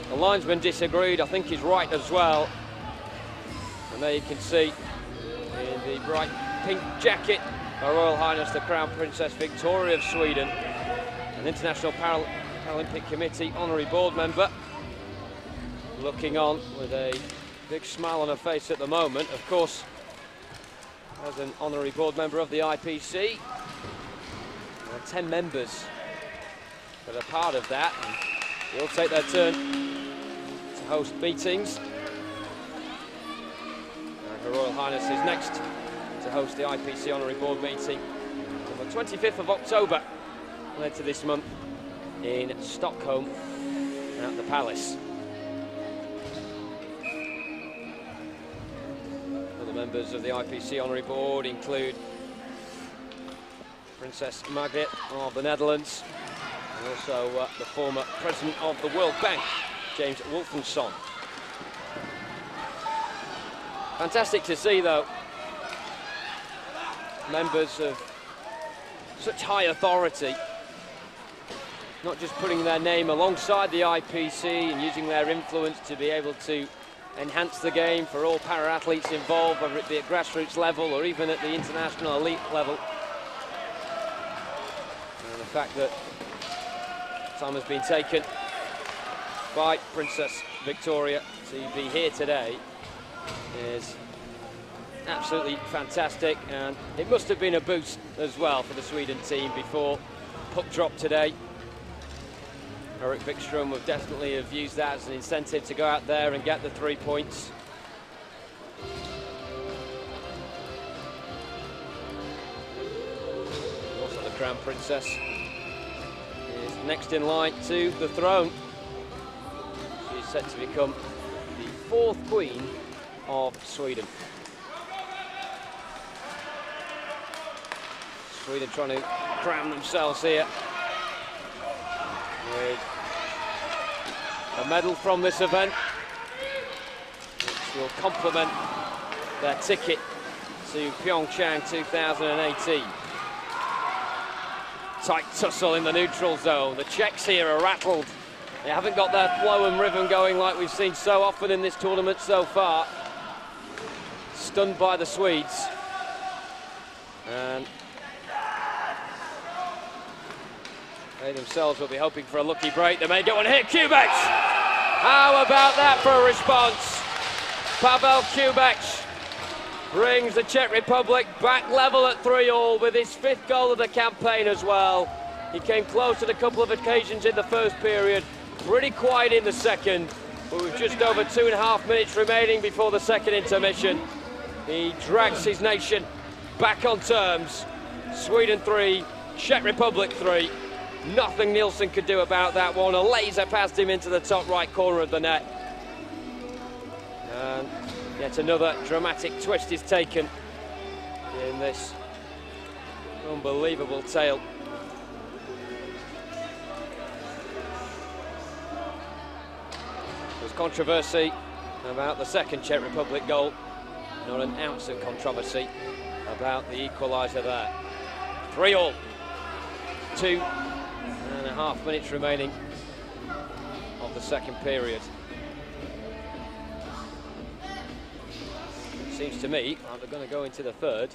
The linesman disagreed. I think he's right as well. And there you can see in the bright pink jacket Her Royal Highness the Crown Princess Victoria of Sweden, an International Paralympic Committee honorary board member, looking on with a big smile on her face at the moment. Of course, as an honorary board member of the IPC, there are 10 members that are part of that, and they'll take their turn to host meetings. Her Royal Highness is next to host the IPC honorary board meeting on the 25th of October, later this month, in Stockholm at the Palace. Other members of the IPC Honorary Board include Princess Margriet of the Netherlands, and also the former president of the World Bank, James Wolfenson. Fantastic to see, though, members of such high authority not just putting their name alongside the IPC and using their influence to be able to enhance the game for all para-athletes involved, whether it be at grassroots level or even at the international elite level. And the fact that time has been taken by Princess Victoria to be here today is absolutely fantastic, and it must have been a boost as well for the Sweden team before puck drop today. Erik Wikström would definitely have used that as an incentive to go out there and get the 3 points. Also, the Crown Princess is next in line to the throne. She's set to become the 4th Queen of Sweden. Sweden trying to crown themselves here with a medal from this event, which will complement their ticket to PyeongChang 2018. Tight tussle in the neutral zone. The Czechs here are rattled. They haven't got their flow and rhythm going like we've seen so often in this tournament so far. Stunned by the Swedes. And they themselves will be hoping for a lucky break. They may get one here. Kubek! How about that for a response? Pavel Kubek brings the Czech Republic back level at 3-3 with his 5th goal of the campaign as well. He came close at a couple of occasions in the first period, pretty quiet in the second, but with just over 2.5 minutes remaining before the second intermission, he drags his nation back on terms. Sweden 3, Czech Republic 3. Nothing Nielsen could do about that one. A laser passed him into the top right corner of the net. And yet another dramatic twist is taken in this unbelievable tale. There's controversy about the second Czech Republic goal. Not an ounce of controversy about the equaliser there. 3-3. 2.5 minutes remaining of the second period. It seems to me like they're going to go into the third.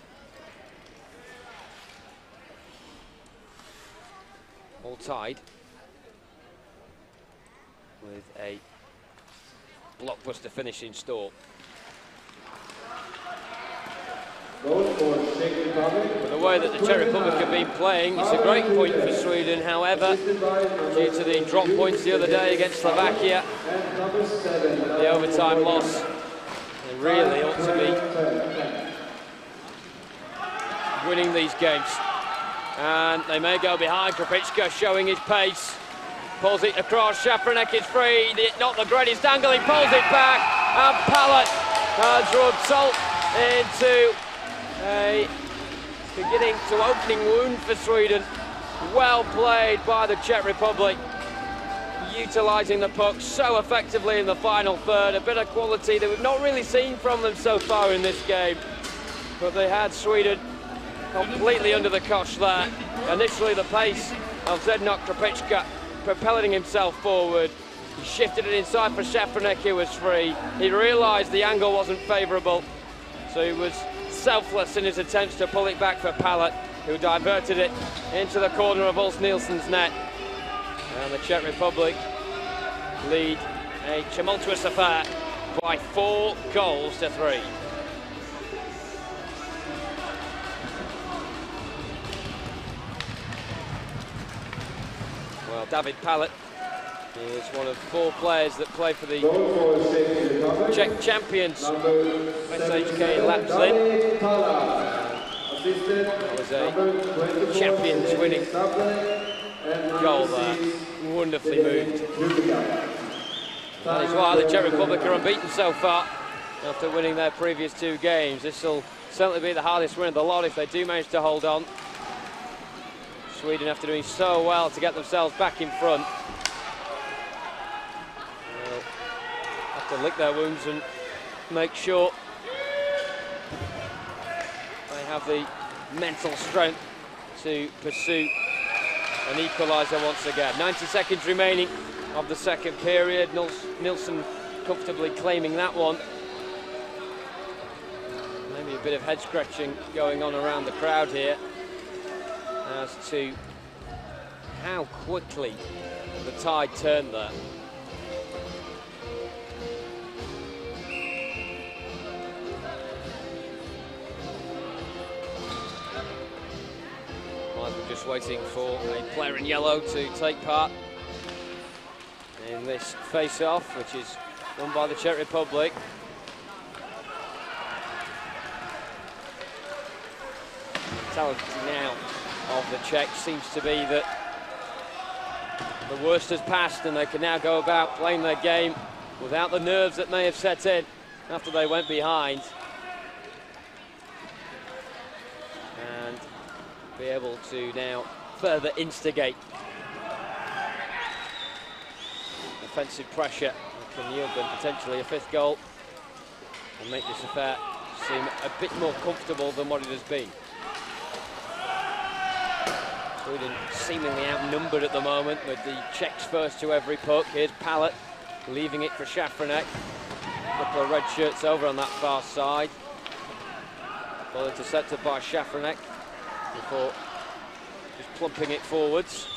All tied with a blockbuster finish in store. With the way that the Czech Republic have been playing, it's a great point for Sweden. However, due to the drop points the other day against Slovakia, the overtime loss, they really ought to be winning these games. And they may go behind. Krupicka showing his pace. Pulls it across. Šafranek is free. Not the greatest angle. He pulls it back. And Pallet has rubbed salt into a beginning to opening wound for Sweden. Well played by the Czech Republic, utilising the puck so effectively in the final third. A bit of quality that we've not really seen from them so far in this game, but they had Sweden completely under the cosh there. Initially the pace of Zdeněk Krupicka propelling himself forward. He shifted it inside for Šafranek, who was free. He realised the angle wasn't favourable, so he was selfless in his attempts to pull it back for Pallet, who diverted it into the corner of Ulf Nielsen's net. And the Czech Republic lead a tumultuous affair by 4-3. Well, David Pallet is one of 4 players that play for the Czech champions, SHK Lapslin. That was a champions winning goal there. Wonderfully moved. That is why the Czech Republic are unbeaten so far after winning their previous 2 games. This will certainly be the hardest win of the lot if they do manage to hold on. Sweden, after doing so well to get themselves back in front, will have to lick their wounds and make sure they have the mental strength to pursue an equaliser once again. 90 seconds remaining of the second period. Nilsson comfortably claiming that one. Maybe a bit of head scratching going on around the crowd here as to how quickly the tide turned there. We're just waiting for a player in yellow to take part in this face-off, which is won by the Czech Republic. The mentality now of the Czechs seems to be that the worst has passed and they can now go about playing their game without the nerves that may have set in after they went behind, and be able to now further instigate offensive pressure that can yield them potentially a 5th goal and make this affair seem a bit more comfortable than what it has been. Sweden seemingly outnumbered at the moment with the Czechs first to every puck. Here's Pallet leaving it for Šafranek. A couple of red shirts over on that far side. Ball intercepted by Šafranek before just plumping it forwards.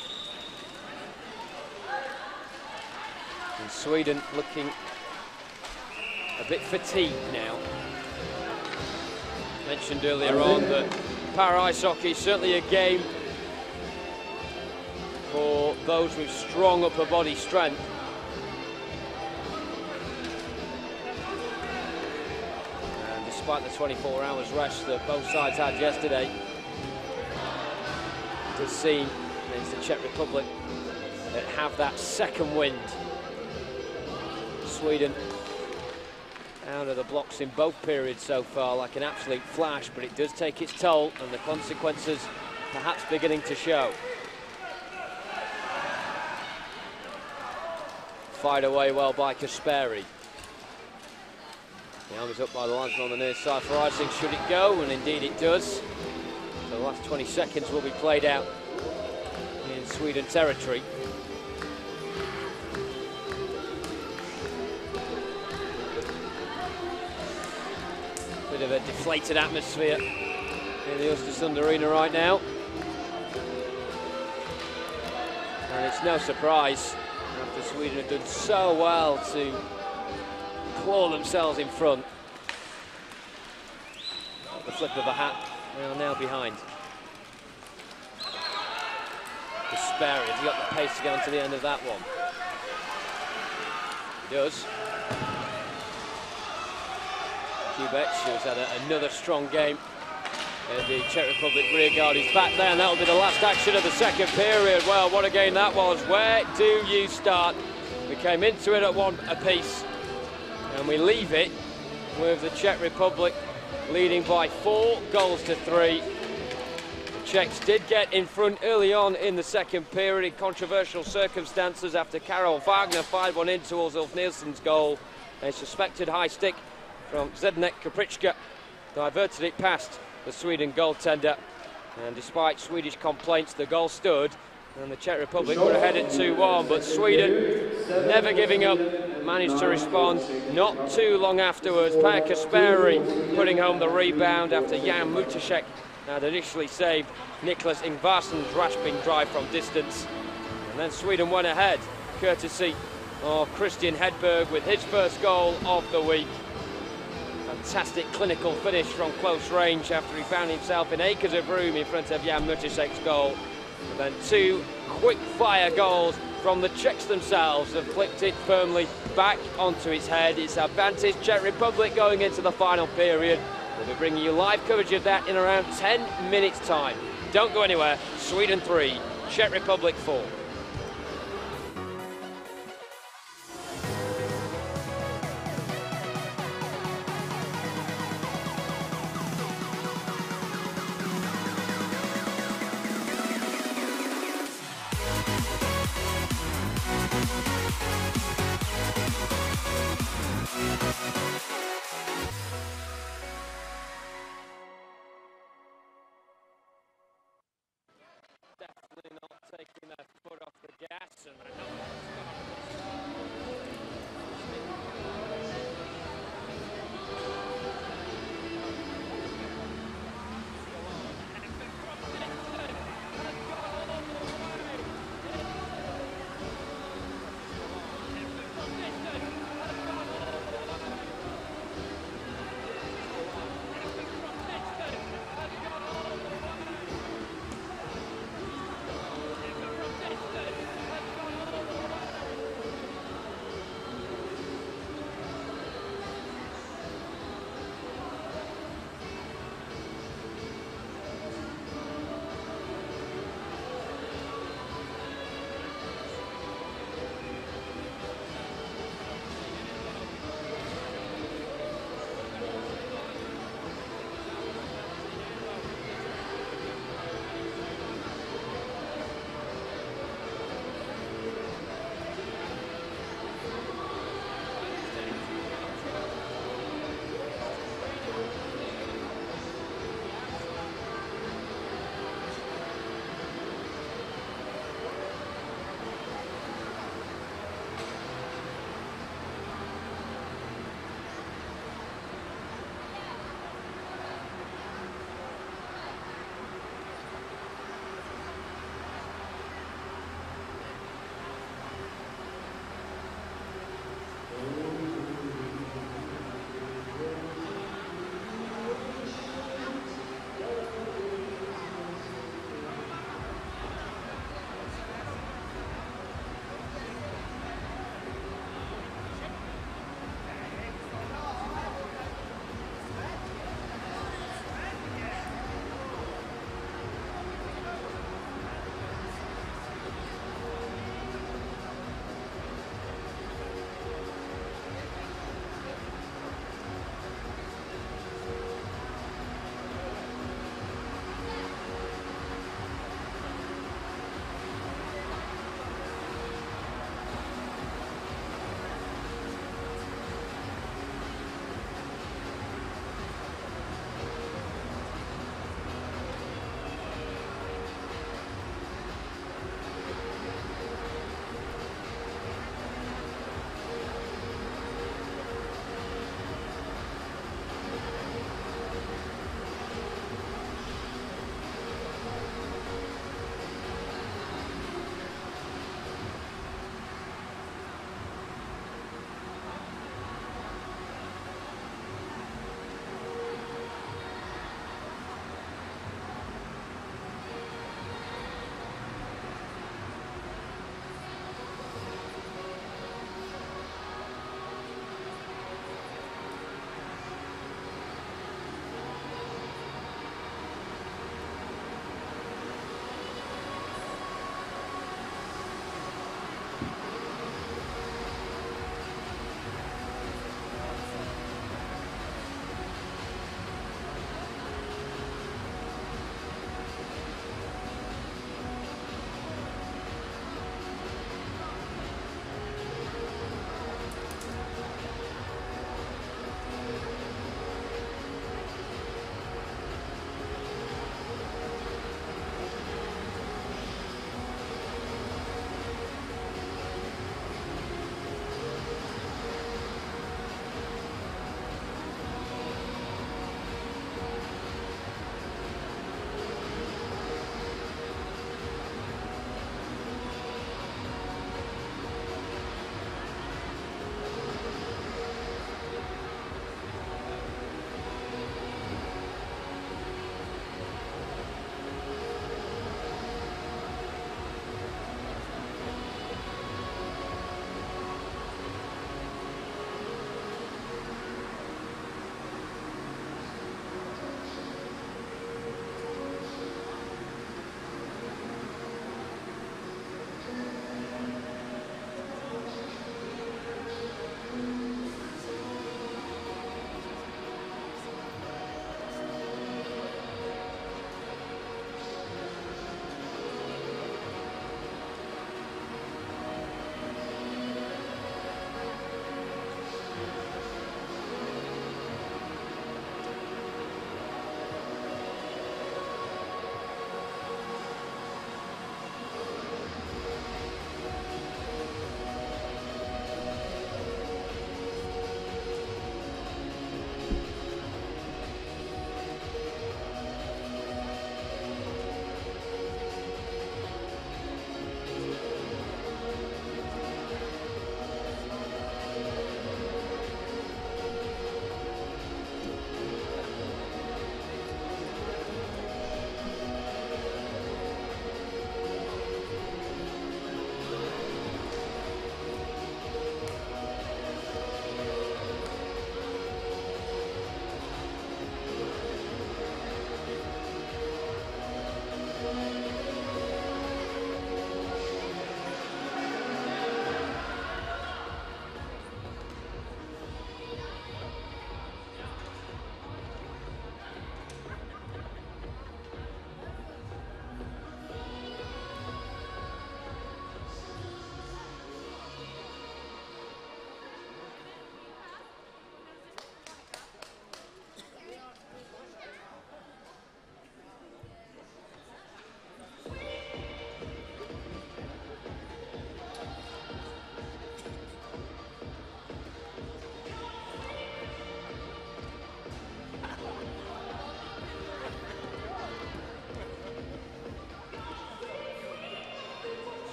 And Sweden looking a bit fatigued now. Mentioned earlier on that para ice hockey is certainly a game for those with strong upper body strength. And despite the 24 hours rest that both sides had yesterday, it does seem against the Czech Republic that have that second wind. Sweden out of the blocks in both periods so far like an absolute flash, but it does take its toll and the consequences perhaps beginning to show. Fired away well by Kasperi. The arm is up by the linesman on the near side for icing. Should it go? And indeed it does. So the last 20 seconds will be played out in Sweden territory. Bit of a deflated atmosphere in the Ostersund arena right now. And it's no surprise, after Sweden have done so well to claw themselves in front. At the flip of a hat, they are now behind. Kasperi, has he got the pace to get onto the end of that one? He does. Kubec, who's had another strong game. The Czech Republic rearguard is back there, and that will be the last action of the second period. Well, what a game that was. Where do you start? We came into it at 1 apiece, and we leave it with the Czech Republic leading by 4 goals to 3. The Czechs did get in front early on in the second period in controversial circumstances after Karel Wagner fired one in towards Ulf Nilsson's goal. A suspected high stick from Zdeněk Kaprička diverted it past the Sweden goaltender, and despite Swedish complaints the goal stood and the Czech Republic were ahead at 2-1, but Sweden, never giving up, managed to respond not too long afterwards. Per Kasperi putting home the rebound after Jan Mutasek had initially saved Niklas Ingvarsson's rasping drive from distance, and then Sweden went ahead courtesy of Christian Hedberg with his first goal of the week. Fantastic clinical finish from close range after he found himself in acres of room in front of Jan Mutasek's goal. And then 2 quick-fire goals from the Czechs themselves have flipped it firmly back onto its head. It's advantage Czech Republic going into the final period, We'll be bringing you live coverage of that in around 10 minutes' time. Don't go anywhere. Sweden 3, Czech Republic 4. Definitely not taking their foot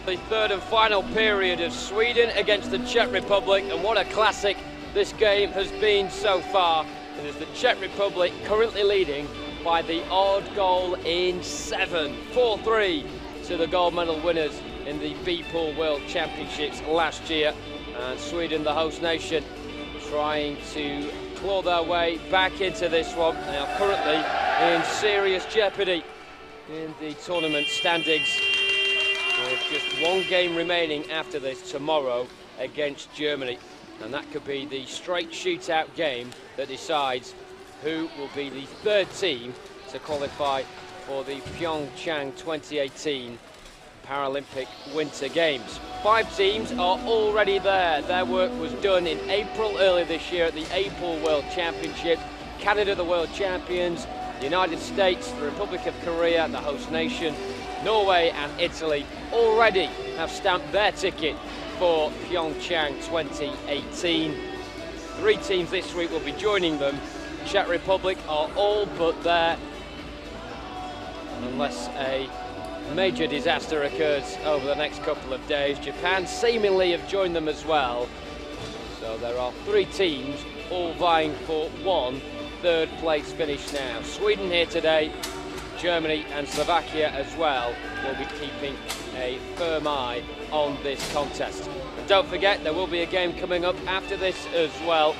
The third and final period of Sweden against the Czech Republic, and what a classic this game has been so far. It is the Czech Republic currently leading by the odd goal in 7, 4-3 to the gold medal winners in the B-Pool World Championships last year. And Sweden, the host nation, trying to claw their way back into this one. They are currently in serious jeopardy in the tournament standings, with just one game remaining after this tomorrow against Germany. And that could be the straight shootout game that decides who will be the third team to qualify for the PyeongChang 2018 Paralympic Winter Games. 5 teams are already there. Their work was done in April earlier this year at the A-Pool World Championship. Canada, the world champions, the United States, the Republic of Korea, the host nation, Norway and Italy already have stamped their ticket for PyeongChang 2018. 3 teams this week will be joining them. Czech Republic are all but there, unless a major disaster occurs over the next couple of days. Japan seemingly have joined them as well. So there are 3 teams all vying for one third place finish now. Sweden here today, Germany and Slovakia as well will be keeping a firm eye on this contest. And don't forget, there will be a game coming up after this as well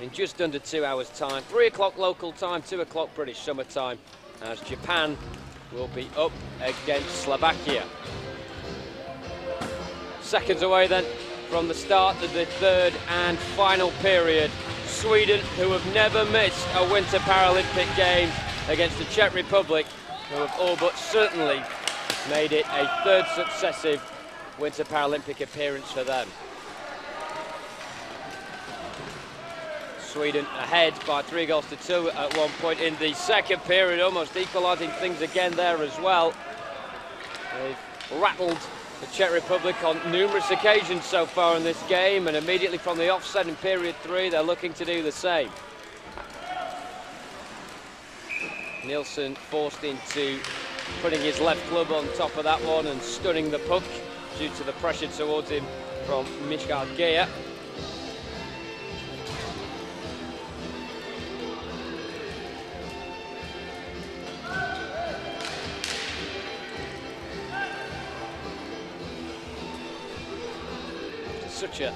in just under 2 hours time. 3 o'clock local time, 2 o'clock British summer time, as Japan will be up against Slovakia. Seconds away then from the start of the third and final period. Sweden, who have never missed a Winter Paralympic Games, against the Czech Republic, who have all but certainly made it a third successive Winter Paralympic appearance for them. Sweden ahead by 3-2 at one point in the second period, almost equalising things again there as well. They've rattled the Czech Republic on numerous occasions so far in this game, and immediately from the offset in period 3 they're looking to do the same. Nielsen forced into putting his left club on top of that one and stunning the puck due to the pressure towards him from Michael Geyer. Such a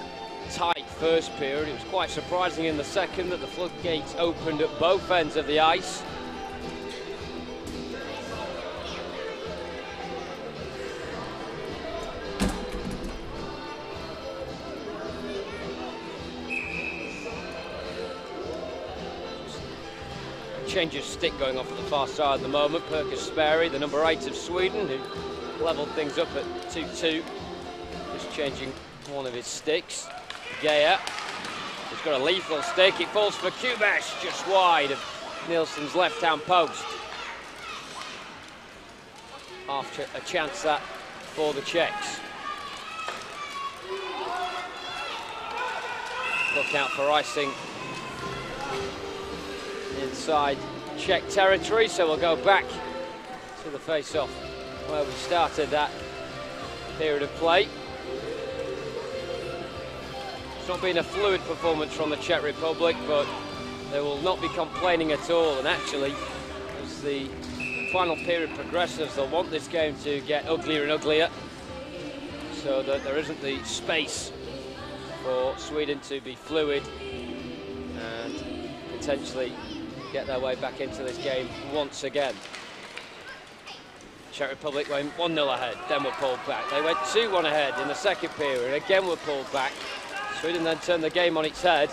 tight first period. It was quite surprising in the second that the floodgates opened at both ends of the ice. Change of stick going off at the far side at the moment. Perkas Sperry, the number 8 of Sweden, who levelled things up at 2-2, just changing one of his sticks. Geyer, he's got a lethal stick. It falls for Kubash, just wide of Nielsen's left-hand post. After a chance that for the Czechs. Look out for icing inside Czech territory, so we'll go back to the face-off where we started that period of play. It's not been a fluid performance from the Czech Republic, but they will not be complaining at all. And actually, as the final period progresses, they'll want this game to get uglier and uglier, so that there isn't the space for Sweden to be fluid and potentially get their way back into this game once again. Czech Republic went 1-0 ahead, then were pulled back. They went 2-1 ahead in the second period, again were pulled back. Sweden then turned the game on its head,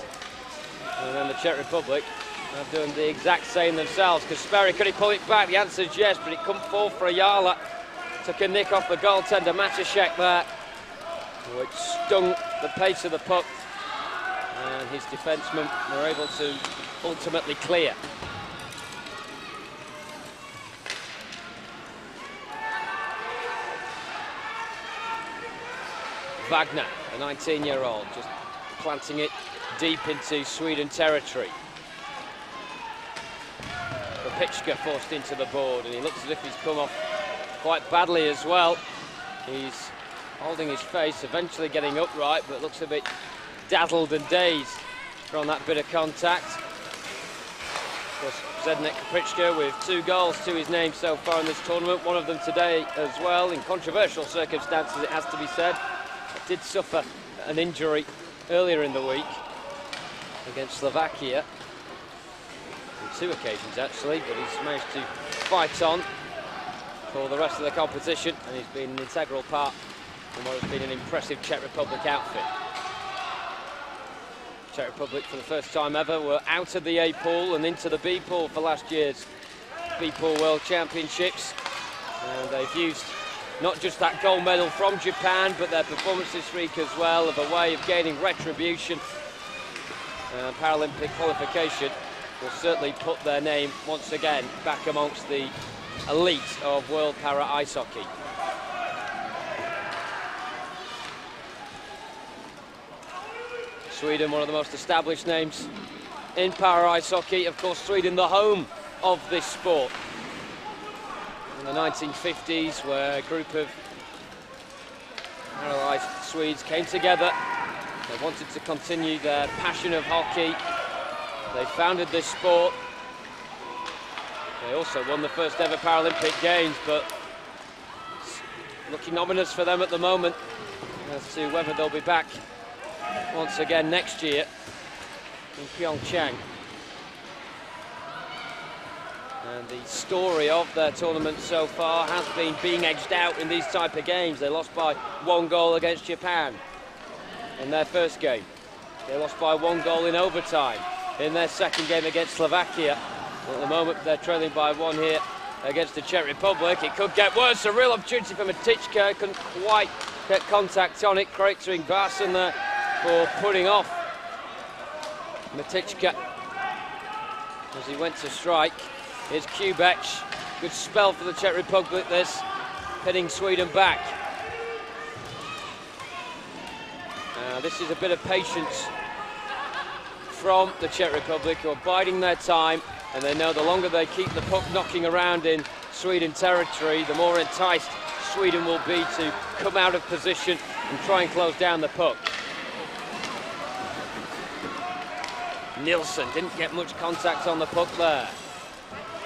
and then the Czech Republic have done the exact same themselves. Kasperi, could he pull it back? The answer is yes, but it couldn't fall for Ayala. Took a nick off the goaltender Matashek there, which stung the pace of the puck, and his defensemen were able to ultimately clear. Wagner, the 19-year-old, just planting it deep into Sweden territory. Kopicka forced into the board, and he looks as if he's come off quite badly as well. He's holding his face, eventually getting upright, but looks a bit dazzled and dazed from that bit of contact. Of course, Zdeněk Kaprička with 2 goals to his name so far in this tournament, one of them today as well, in controversial circumstances it has to be said. Did suffer an injury earlier in the week against Slovakia, on 2 occasions actually, but he's managed to fight on for the rest of the competition, and he's been an integral part in what has been an impressive Czech Republic outfit. Czech Republic, for the first time ever, were out of the A pool and into the B pool for last year's B pool World Championships, and they've used not just that gold medal from Japan, but their performance this week as well of a way of gaining retribution. Paralympic qualification will certainly put their name once again back amongst the elite of world para ice hockey. Sweden, one of the most established names in para ice hockey. Of course, Sweden, the home of this sport. In the 1950s, where a group of paralysed Swedes came together. They wanted to continue their passion of hockey. They founded this sport. They also won the first ever Paralympic Games, but it's looking ominous for them at the moment as to whether they'll be back once again next year in PyeongChang. And the story of their tournament so far has been being edged out in these type of games. They lost by 1 goal against Japan in their first game. They lost by 1 goal in overtime in their second game against Slovakia. At the moment, they're trailing by 1 here against the Czech Republic. It could get worse. A real opportunity for Matička. Couldn't quite get contact on it. Great to Ingvarsson there for putting off Matička as he went to strike. Here's Kubek. Good spell for the Czech Republic, this, heading Sweden back. This is a bit of patience from the Czech Republic, who are biding their time, and they know the longer they keep the puck knocking around in Sweden territory, the more enticed Sweden will be to come out of position and try and close down the puck. Nilsson didn't get much contact on the puck there.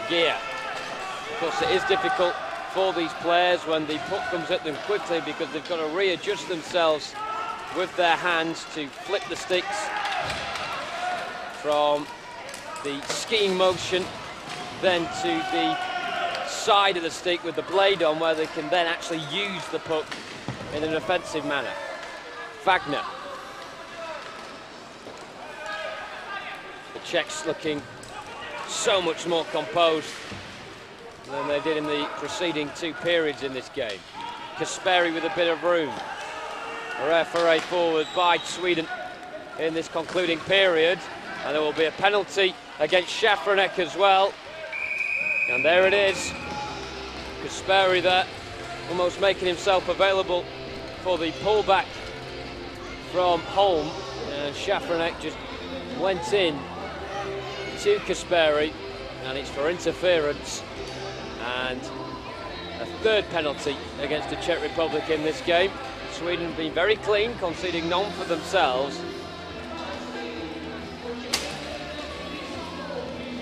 Gear. Of course, it is difficult for these players when the puck comes at them quickly, because they've got to readjust themselves with their hands to flip the sticks from the skiing motion then to the side of the stick with the blade on, where they can then actually use the puck in an offensive manner. Wagner. The Czechs looking so much more composed than they did in the preceding 2 periods in this game. Kasperi with a bit of room. A referee forward by Sweden in this concluding period, and there will be a penalty against Šafranek as well. And there it is. Kasperi there, almost making himself available for the pullback from Holm, and Šafranek just went in to Kasperi, and it's for interference, and a 3rd penalty against the Czech Republic in this game. Sweden have been very clean, conceding none for themselves.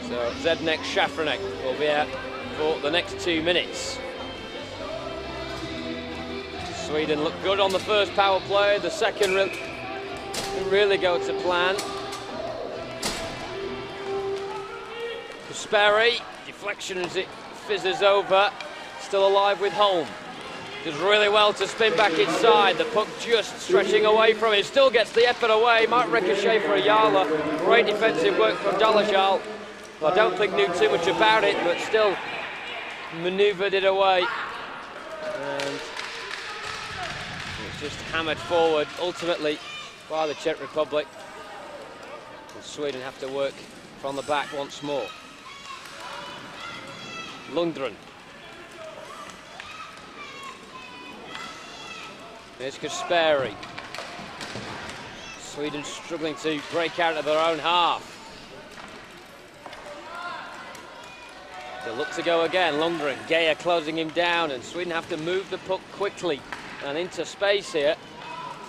So Zdeněk Šafranek will be out for the next 2 minutes. Sweden looked good on the first power play. The second didn't really go to plan. Kasperi, deflection as it fizzes over. Still alive with Holm. Does really well to spin back inside. The puck just stretching away from him. Still gets the effort away. Might ricochet for a Yala. Great defensive work from Dalajal. I don't think knew too much about it, but still manoeuvred it away. And it's just hammered forward, ultimately, by the Czech Republic. And Sweden have to work from the back once more. Lundgren. There's Kasperi. Sweden struggling to break out of their own half. They look to go again. Lundgren, Geyer closing him down, and Sweden have to move the puck quickly and into space here,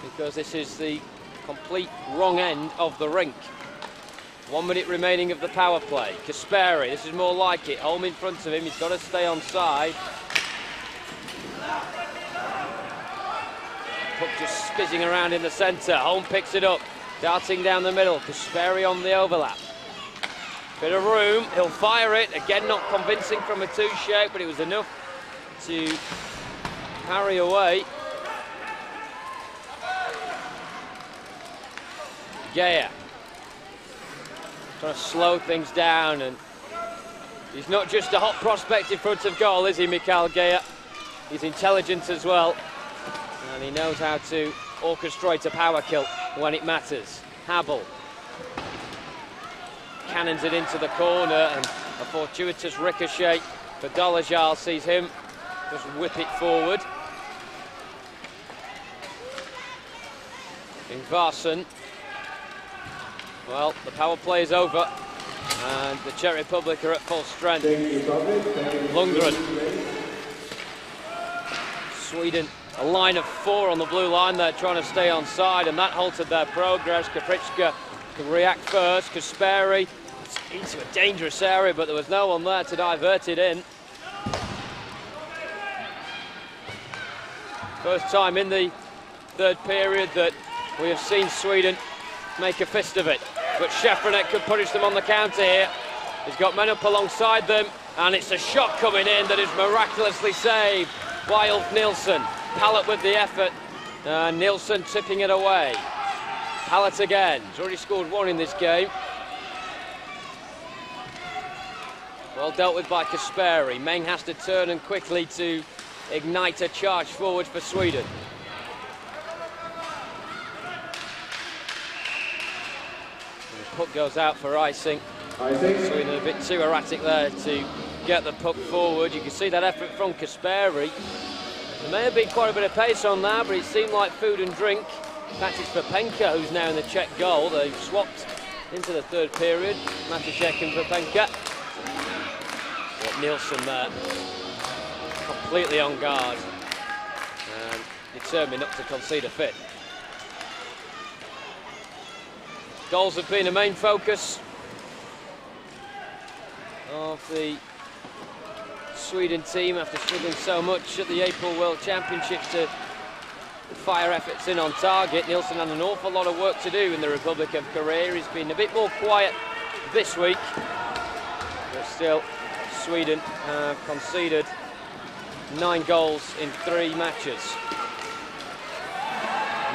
because this is the complete wrong end of the rink. 1 minute remaining of the power play. Kasperi, this is more like it. Holm in front of him, he's got to stay on side. Puck just spizzing around in the centre. Holm picks it up, darting down the middle. Kasperi on the overlap. Bit of room, he'll fire it. Again, not convincing from a two shape, but it was enough to parry away. Geyer trying to slow things down, and he's not just a hot prospect in front of goal, is he, Mikael Geyer? He's intelligent as well, and he knows how to orchestrate a power kill when it matters. Habel cannons it into the corner, and a fortuitous ricochet for Dolezal sees him just whip it forward. Ingvarsson. Well, the power play is over, and the Czech Republic are at full strength. Lundgren. Sweden, a line of 4 on the blue line there, trying to stay on side, and that halted their progress. Kaprichka can react first. Kasperi into a dangerous area, but there was no one there to divert it in. First time in the third period that we have seen Sweden make a fist of it. But Schäfernet could punish them on the counter here. He's got men up alongside them, and it's a shot coming in that is miraculously saved by Ulf Nilsson. Pallet with the effort, Nilsson tipping it away. Pallet again, he's already scored 1 in this game. Well dealt with by Kasperi. Meng has to turn and quickly to ignite a charge forward for Sweden. Puck goes out for icing. Sweden a bit too erratic there to get the puck forward. You can see that effort from Kasperi. There may have been quite a bit of pace on that, but it seemed like food and drink. In fact, it's Papenka who's now in the Czech goal. They've swapped into the third period. Matashek and Papenka. But Nilsson there, completely on guard and determined not to concede a fit. Goals have been a main focus of the Sweden team after struggling so much at the April World Championships to fire efforts in on target. Nilsson had an awful lot of work to do in the Republic of Korea. He's been a bit more quiet this week, but still Sweden have conceded 9 goals in 3 matches.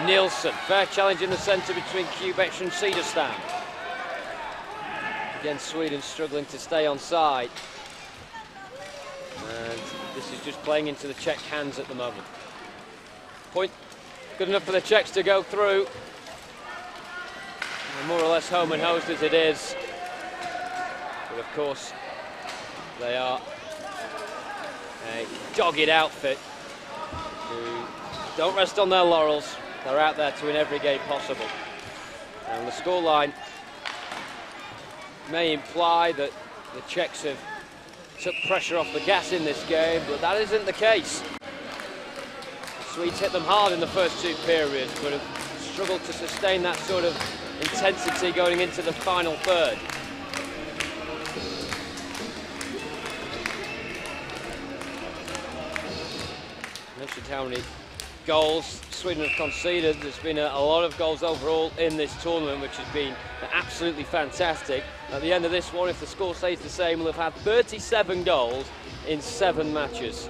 Nilsson, fair challenge in the centre between Kubek and Cederstam. Again, Sweden struggling to stay on side. And this is just playing into the Czech hands at the moment. Point good enough for the Czechs to go through. And more or less home and host as it is. But of course, they are a dogged outfit who don't rest on their laurels. They're out there to win every game possible. And the scoreline may imply that the Czechs have took pressure off the gas in this game, but that isn't the case. The Swedes hit them hard in the first 2 periods, but have struggled to sustain that sort of intensity going into the final third. Notice how many goals Sweden have conceded. There's been a lot of goals overall in this tournament, which has been absolutely fantastic. At the end of this one, if the score stays the same, we'll have had 37 goals in 7 matches.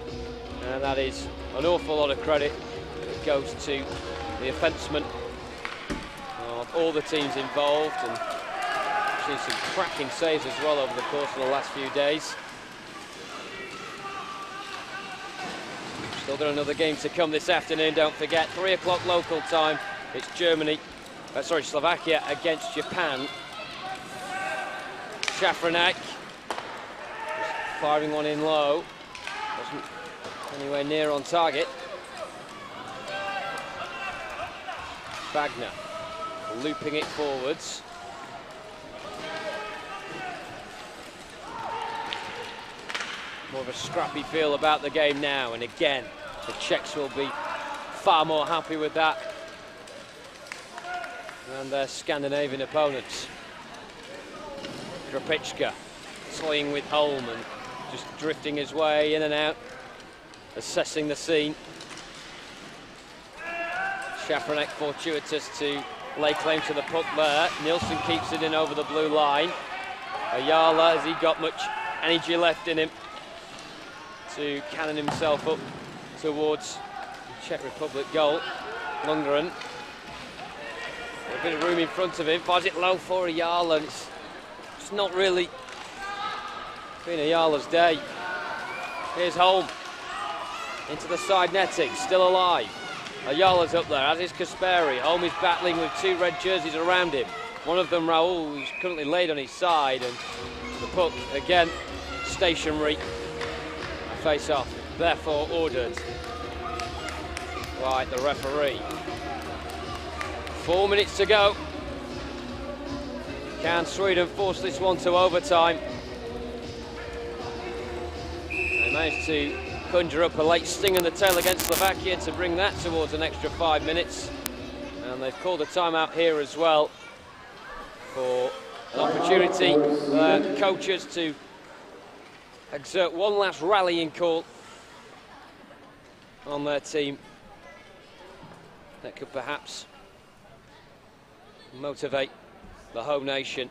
And that is an awful lot of credit that goes to the offencemen of all the teams involved, and we've seen some cracking saves as well over the course of the last few days. Still got another game to come this afternoon, don't forget. 3 o'clock local time. It's Slovakia against Japan. Schäfernet firing one in low. Wasn't anywhere near on target. Wagner looping it forwards. More of a scrappy feel about the game now, and again the Czechs will be far more happy with that than their Scandinavian opponents. Krapicka toying with Holm and just drifting his way in and out, assessing the scene. Šafranek fortuitous to lay claim to the puck there. Nilsson keeps it in over the blue line. Ayala, has he got much energy left in him to cannon himself up towards the Czech Republic goal? Lundgren, a bit of room in front of him, fires it low for Ayala, and it's not really been Ayala's day. Here's Holm into the side netting, still alive. Ayala's up there, as is Kasperi. Holm is battling with two red jerseys around him. One of them, Raoul, who's currently laid on his side, and the puck, again, stationary. A face-off, therefore ordered by the referee. 4 minutes to go. Can Sweden force this one to overtime? They managed to conjure up a late sting in the tail against Slovakia to bring that towards an extra 5 minutes. And they've called a timeout here as well for an opportunity for coaches to exert one last rallying call on their team that could perhaps motivate the home nation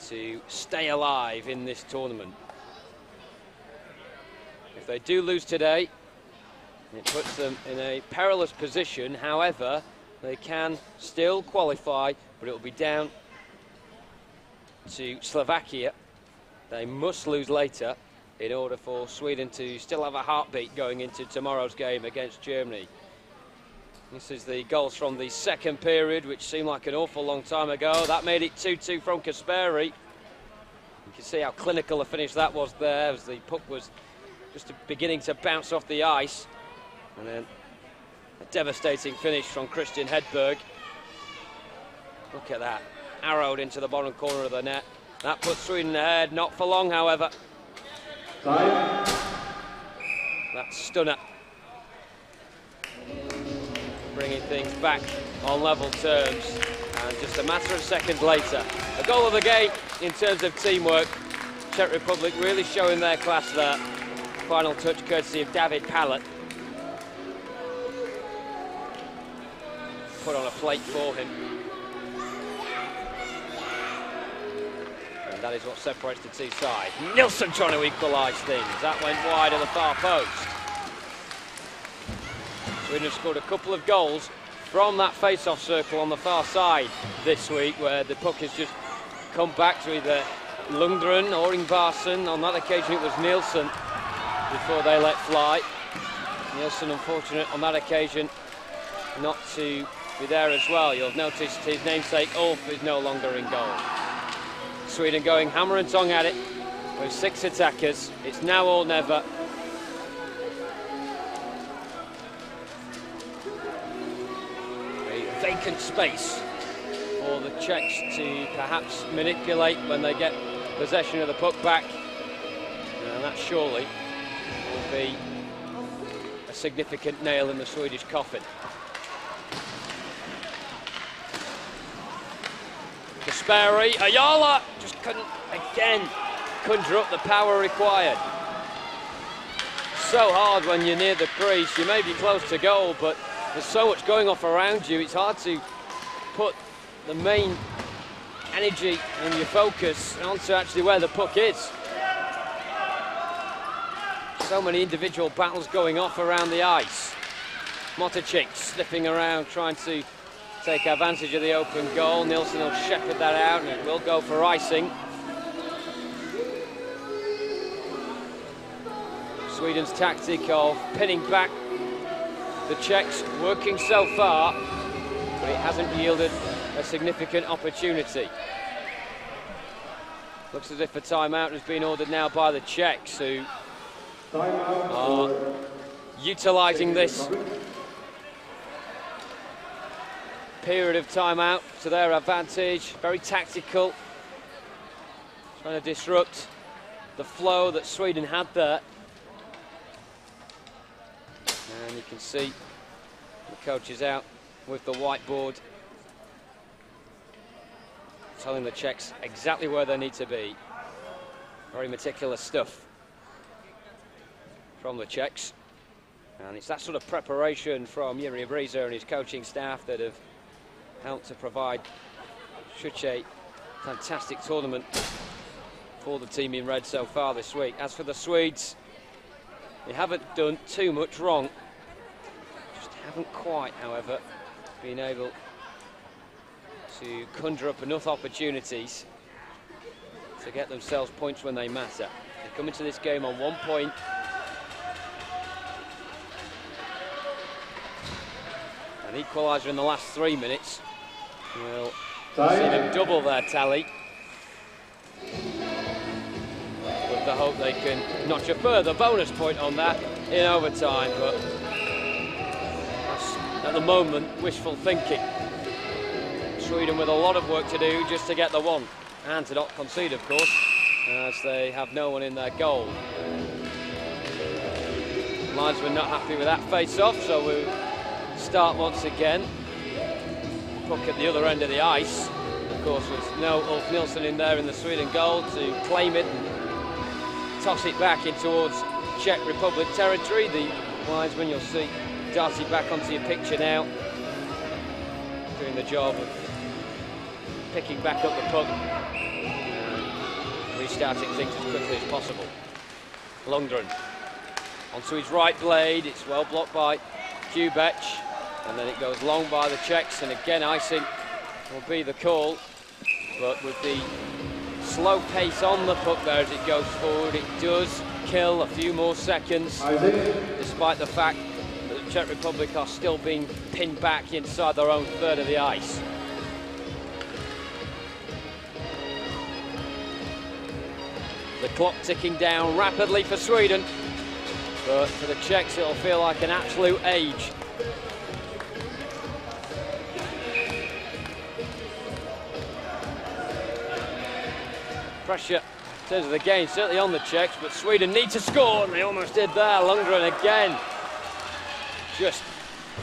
to stay alive in this tournament. If they do lose today, it puts them in a perilous position. However, they can still qualify, but it will be down to Slovakia. They must lose later in order for Sweden to still have a heartbeat going into tomorrow's game against Germany. This is the goals from the second period, which seemed like an awful long time ago. That made it 2-2 from Kasperi. You can see how clinical a finish that was there, as the puck was just beginning to bounce off the ice. And then a devastating finish from Christian Hedberg. Look at that, arrowed into the bottom corner of the net. That puts Sweden ahead, not for long, however. Time. That stunner, bringing things back on level terms. And just a matter of seconds later, a goal of the game in terms of teamwork. Czech Republic really showing their class there. Final touch courtesy of David Pallet. Put on a plate for him. And that is what separates the two sides. Nilsson trying to equalise things. That went wide of the far post. Sweden have scored a couple of goals from that face-off circle on the far side this week, where the puck has just come back to either Lundgren or Ingvarsson. On that occasion it was Nilsson before they let fly. Nilsson, unfortunate on that occasion not to be there as well. You'll have noticed his namesake Ulf is no longer in goal. Sweden going hammer and tongue at it with 6 attackers. It's now or never. A vacant space for the Czechs to perhaps manipulate when they get possession of the puck back. And that surely will be a significant nail in the Swedish coffin. Kasperi, Ayala just couldn't again conjure up the power required. So hard when you're near the crease. You may be close to goal, but there's so much going off around you, it's hard to put the main energy and your focus onto actually where the puck is. So many individual battles going off around the ice. Moticic sniffing around, trying to take advantage of the open goal. Nilsson will shepherd that out, and it will go for icing. Sweden's tactic of pinning back the Czechs working so far, but it hasn't yielded a significant opportunity. Looks as if a timeout has been ordered now by the Czechs, who are utilising this period of timeout to their advantage. Very tactical, trying to disrupt the flow that Sweden had there. And you can see the coach is out with the whiteboard, telling the Czechs exactly where they need to be. Very meticulous stuff from the Czechs. And it's that sort of preparation from Yuri Abriza and his coaching staff that have helped to provide such a fantastic tournament for the team in red so far this week. As for the Swedes, they haven't done too much wrong. Just haven't quite, however, been able to conjure up enough opportunities to get themselves points when they matter. They come into this game on 1 point. An equaliser in the last 3 minutes will see them double their tally, with the hope they can notch a further bonus point on that in overtime, but that's, at the moment, wishful thinking. Sweden with a lot of work to do just to get the one, and to not concede, of course, as they have no one in their goal. Linesman not happy with that face-off, so we'll start once again. Puck at the other end of the ice. Of course, with no Ulf Nilsson in there in the Sweden goal to claim it and toss it back in towards Czech Republic territory. The linesman, you'll see, darts it back onto your picture now, doing the job of picking back up the puck and restarting things as quickly as possible. Lundgren onto his right blade. It's well blocked by Kubek, and then it goes long by the Czechs, and again icing will be the call, but with the slow pace on the puck there as it goes forward, it does kill a few more seconds, despite the fact that the Czech Republic are still being pinned back inside their own third of the ice. The clock ticking down rapidly for Sweden, but for the Czechs it'll feel like an absolute age. Pressure in terms of the game certainly on the Czechs, but Sweden need to score, and they almost did there. Lundgren again, just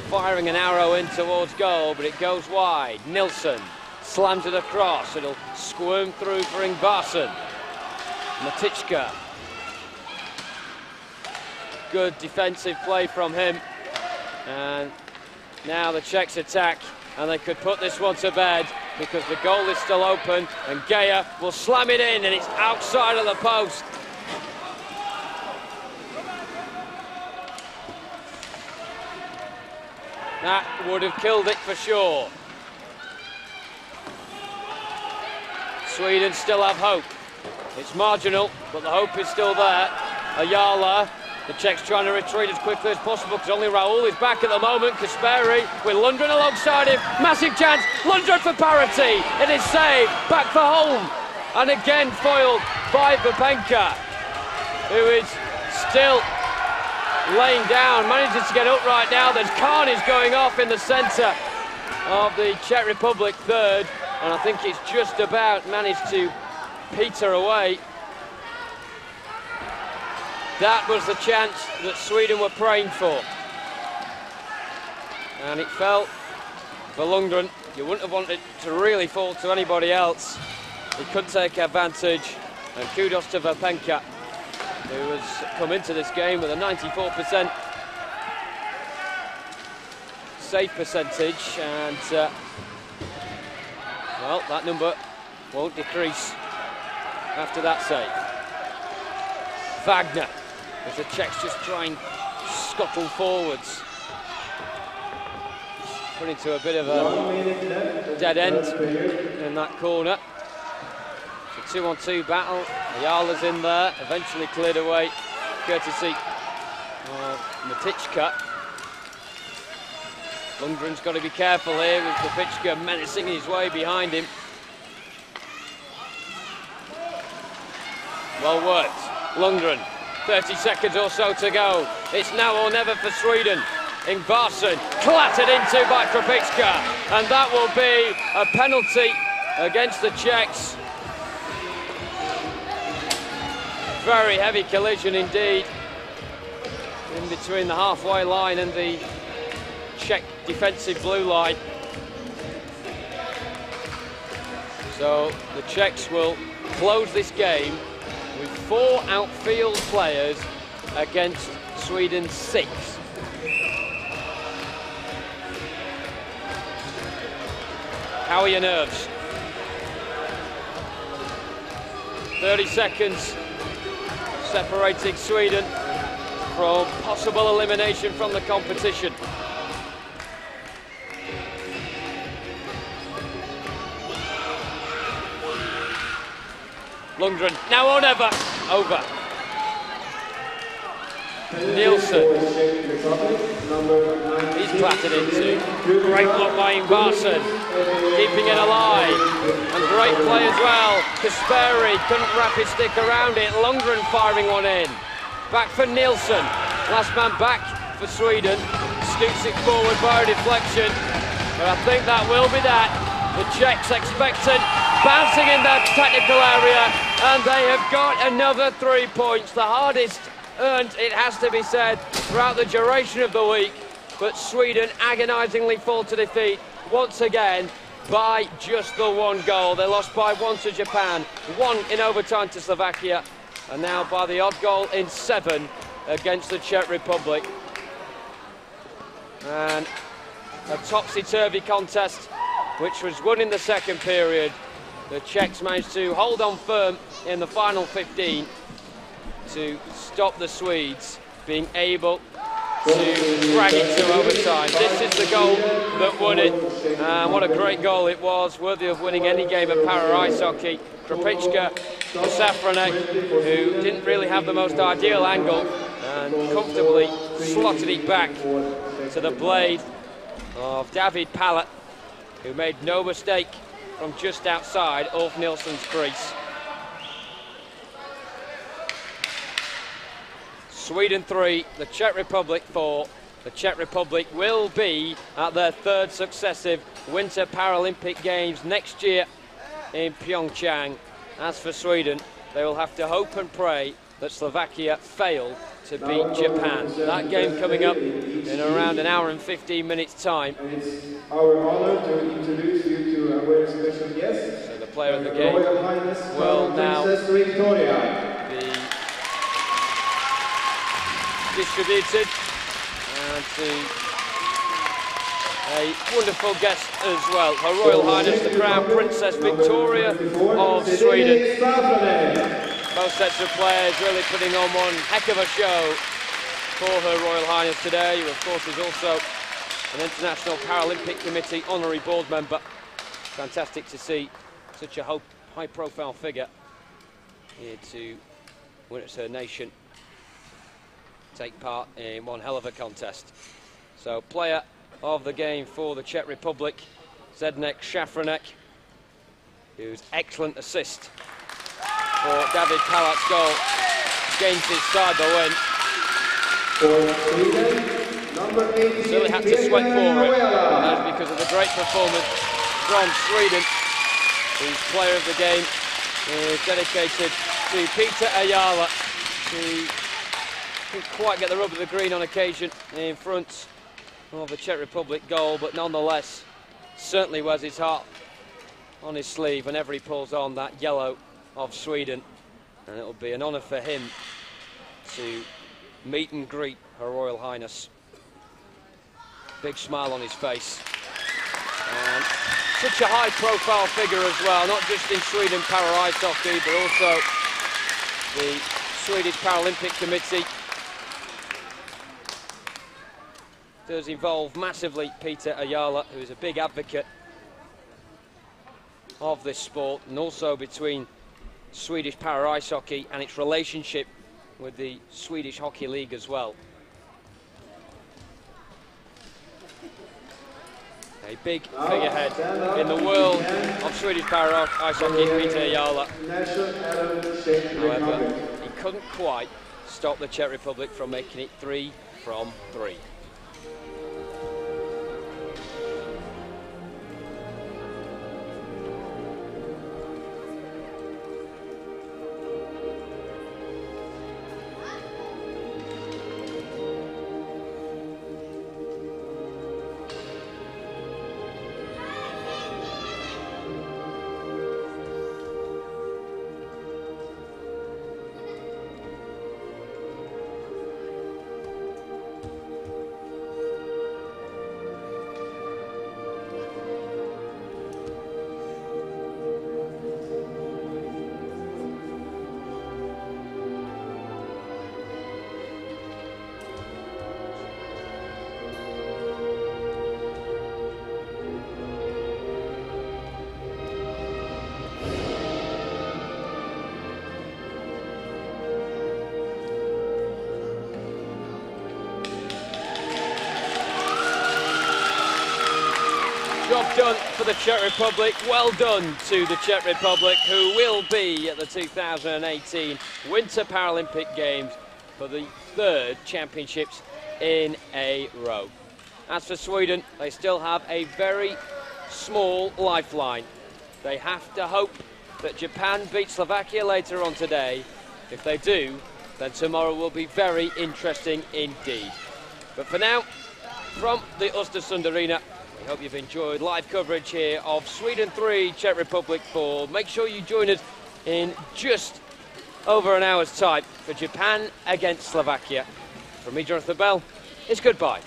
firing an arrow in towards goal, but it goes wide. Nilsson slams it across. It'll squirm through for Ingvarsson. Matichka. Good defensive play from him. And now the Czechs attack, and they could put this one to bed because the goal is still open, and Geyer will slam it in, and it's outside of the post. That would have killed it for sure. Sweden still have hope. It's marginal, but the hope is still there. Ayala, the Czechs trying to retreat as quickly as possible because only Raul is back at the moment. Kasperi with Lundgren alongside him. Massive chance. Lundgren for parity. It is saved. Back for home. And again foiled by Vapenka, who is still laying down. Manages to get up right now. There's Khan is going off in the centre of the Czech Republic third. And I think it's just about managed to peter away. That was the chance that Sweden were praying for. And it fell for Lundgren. You wouldn't have wanted it to really fall to anybody else. He couldn't take advantage. And kudos to Vapenka, who has come into this game with a 94% save percentage. And, well, that number won't decrease after that save. Wagner, as the Czechs just try and scuttle forwards. Put into a bit of a dead end in that corner. It's a 2-on-2 battle. Ayala's in there, eventually cleared away, courtesy of Matichka. Lundgren's got to be careful here with Matichka menacing his way behind him. Well worked. Lundgren, 30 seconds or so to go. It's now or never for Sweden. Ingvarsson clattered into by Krupicka, and that will be a penalty against the Czechs. Very heavy collision indeed. in between the halfway line and the Czech defensive blue line. So the Czechs will close this game with 4 outfield players against Sweden's 6. How are your nerves? 30 seconds separating Sweden from possible elimination from the competition. Lundgren, now or never, over. Nielsen, he's clattered into. Great block by Ingvarsson, keeping it alive. And great play as well. Kasperi couldn't wrap his stick around it. Lundgren firing one in. Back for Nielsen. Last man back for Sweden. Scoots it forward by a deflection. But I think that will be that. The Czechs expectant, bouncing in that technical area, and they have got another 3 points. The hardest earned, it has to be said, throughout the duration of the week. But Sweden agonisingly fall to defeat once again by just the 1 goal. They lost by 1 to Japan, 1 in overtime to Slovakia, and now by the odd goal in 7 against the Czech Republic. And a topsy-turvy contest, which was won in the second period. The Czechs managed to hold on firm in the final 15 to stop the Swedes being able to drag it to overtime. This is the goal that won it, and what a great goal it was, worthy of winning any game of para ice hockey. Krapicka for Safranek, who didn't really have the most ideal angle, and comfortably slotted it back to the blade of David Pallet, who made no mistake from just outside Ulf Nilsson's crease. Sweden 3, the Czech Republic 4. The Czech Republic will be at their 3rd successive Winter Paralympic Games next year in PyeongChang. As for Sweden, they will have to hope and pray that Slovakia fail to beat Japan. That game coming up in around an hour and 15 minutes time. And it's our honor to introduce you to a very special guest. So the player of the game will now be distributed, and to a wonderful guest as well, Her Royal Highness the Crown Princess Victoria of Sweden. Both sets of players really putting on one heck of a show for Her Royal Highness today, who of course is also an International Paralympic Committee honorary board member. Fantastic to see such a high-profile figure here to witness her nation take part in one hell of a contest. So player of the game for the Czech Republic, Zdeněk Šafranek, whose excellent assist for David Pallet's goal gains his side the win. Still had to sweat for it, and that's because of the great performance from Sweden, whose player of the game is dedicated to Peter Ayala, who couldn't quite get the rub of the green on occasion in front of the Czech Republic goal, but nonetheless certainly wears his heart on his sleeve whenever he pulls on that yellow of Sweden, and it'll be an honour for him to meet and greet Her Royal Highness. Big smile on his face, and such a high-profile figure as well, not just in Sweden para ice hockey, but also the Swedish Paralympic Committee. Does involve massively Peter Ayala, who is a big advocate of this sport, and also between Swedish para ice hockey and its relationship with the Swedish Hockey League as well. A big figurehead in the world of Swedish para ice hockey, Peter Ayala. However, he couldn't quite stop the Czech Republic from making it 3 from 3. Job done for the Czech Republic. Well done to the Czech Republic, who will be at the 2018 Winter Paralympic Games for the 3rd championships in a row. As for Sweden, they still have a very small lifeline. They have to hope that Japan beats Slovakia later on today. If they do, then tomorrow will be very interesting indeed. But for now, from the Ostersund Arena, we hope you've enjoyed live coverage here of Sweden 3, Czech Republic 4. Make sure you join us in just over an hour's time for Japan against Slovakia. From me, Jonathan Bell, it's goodbye.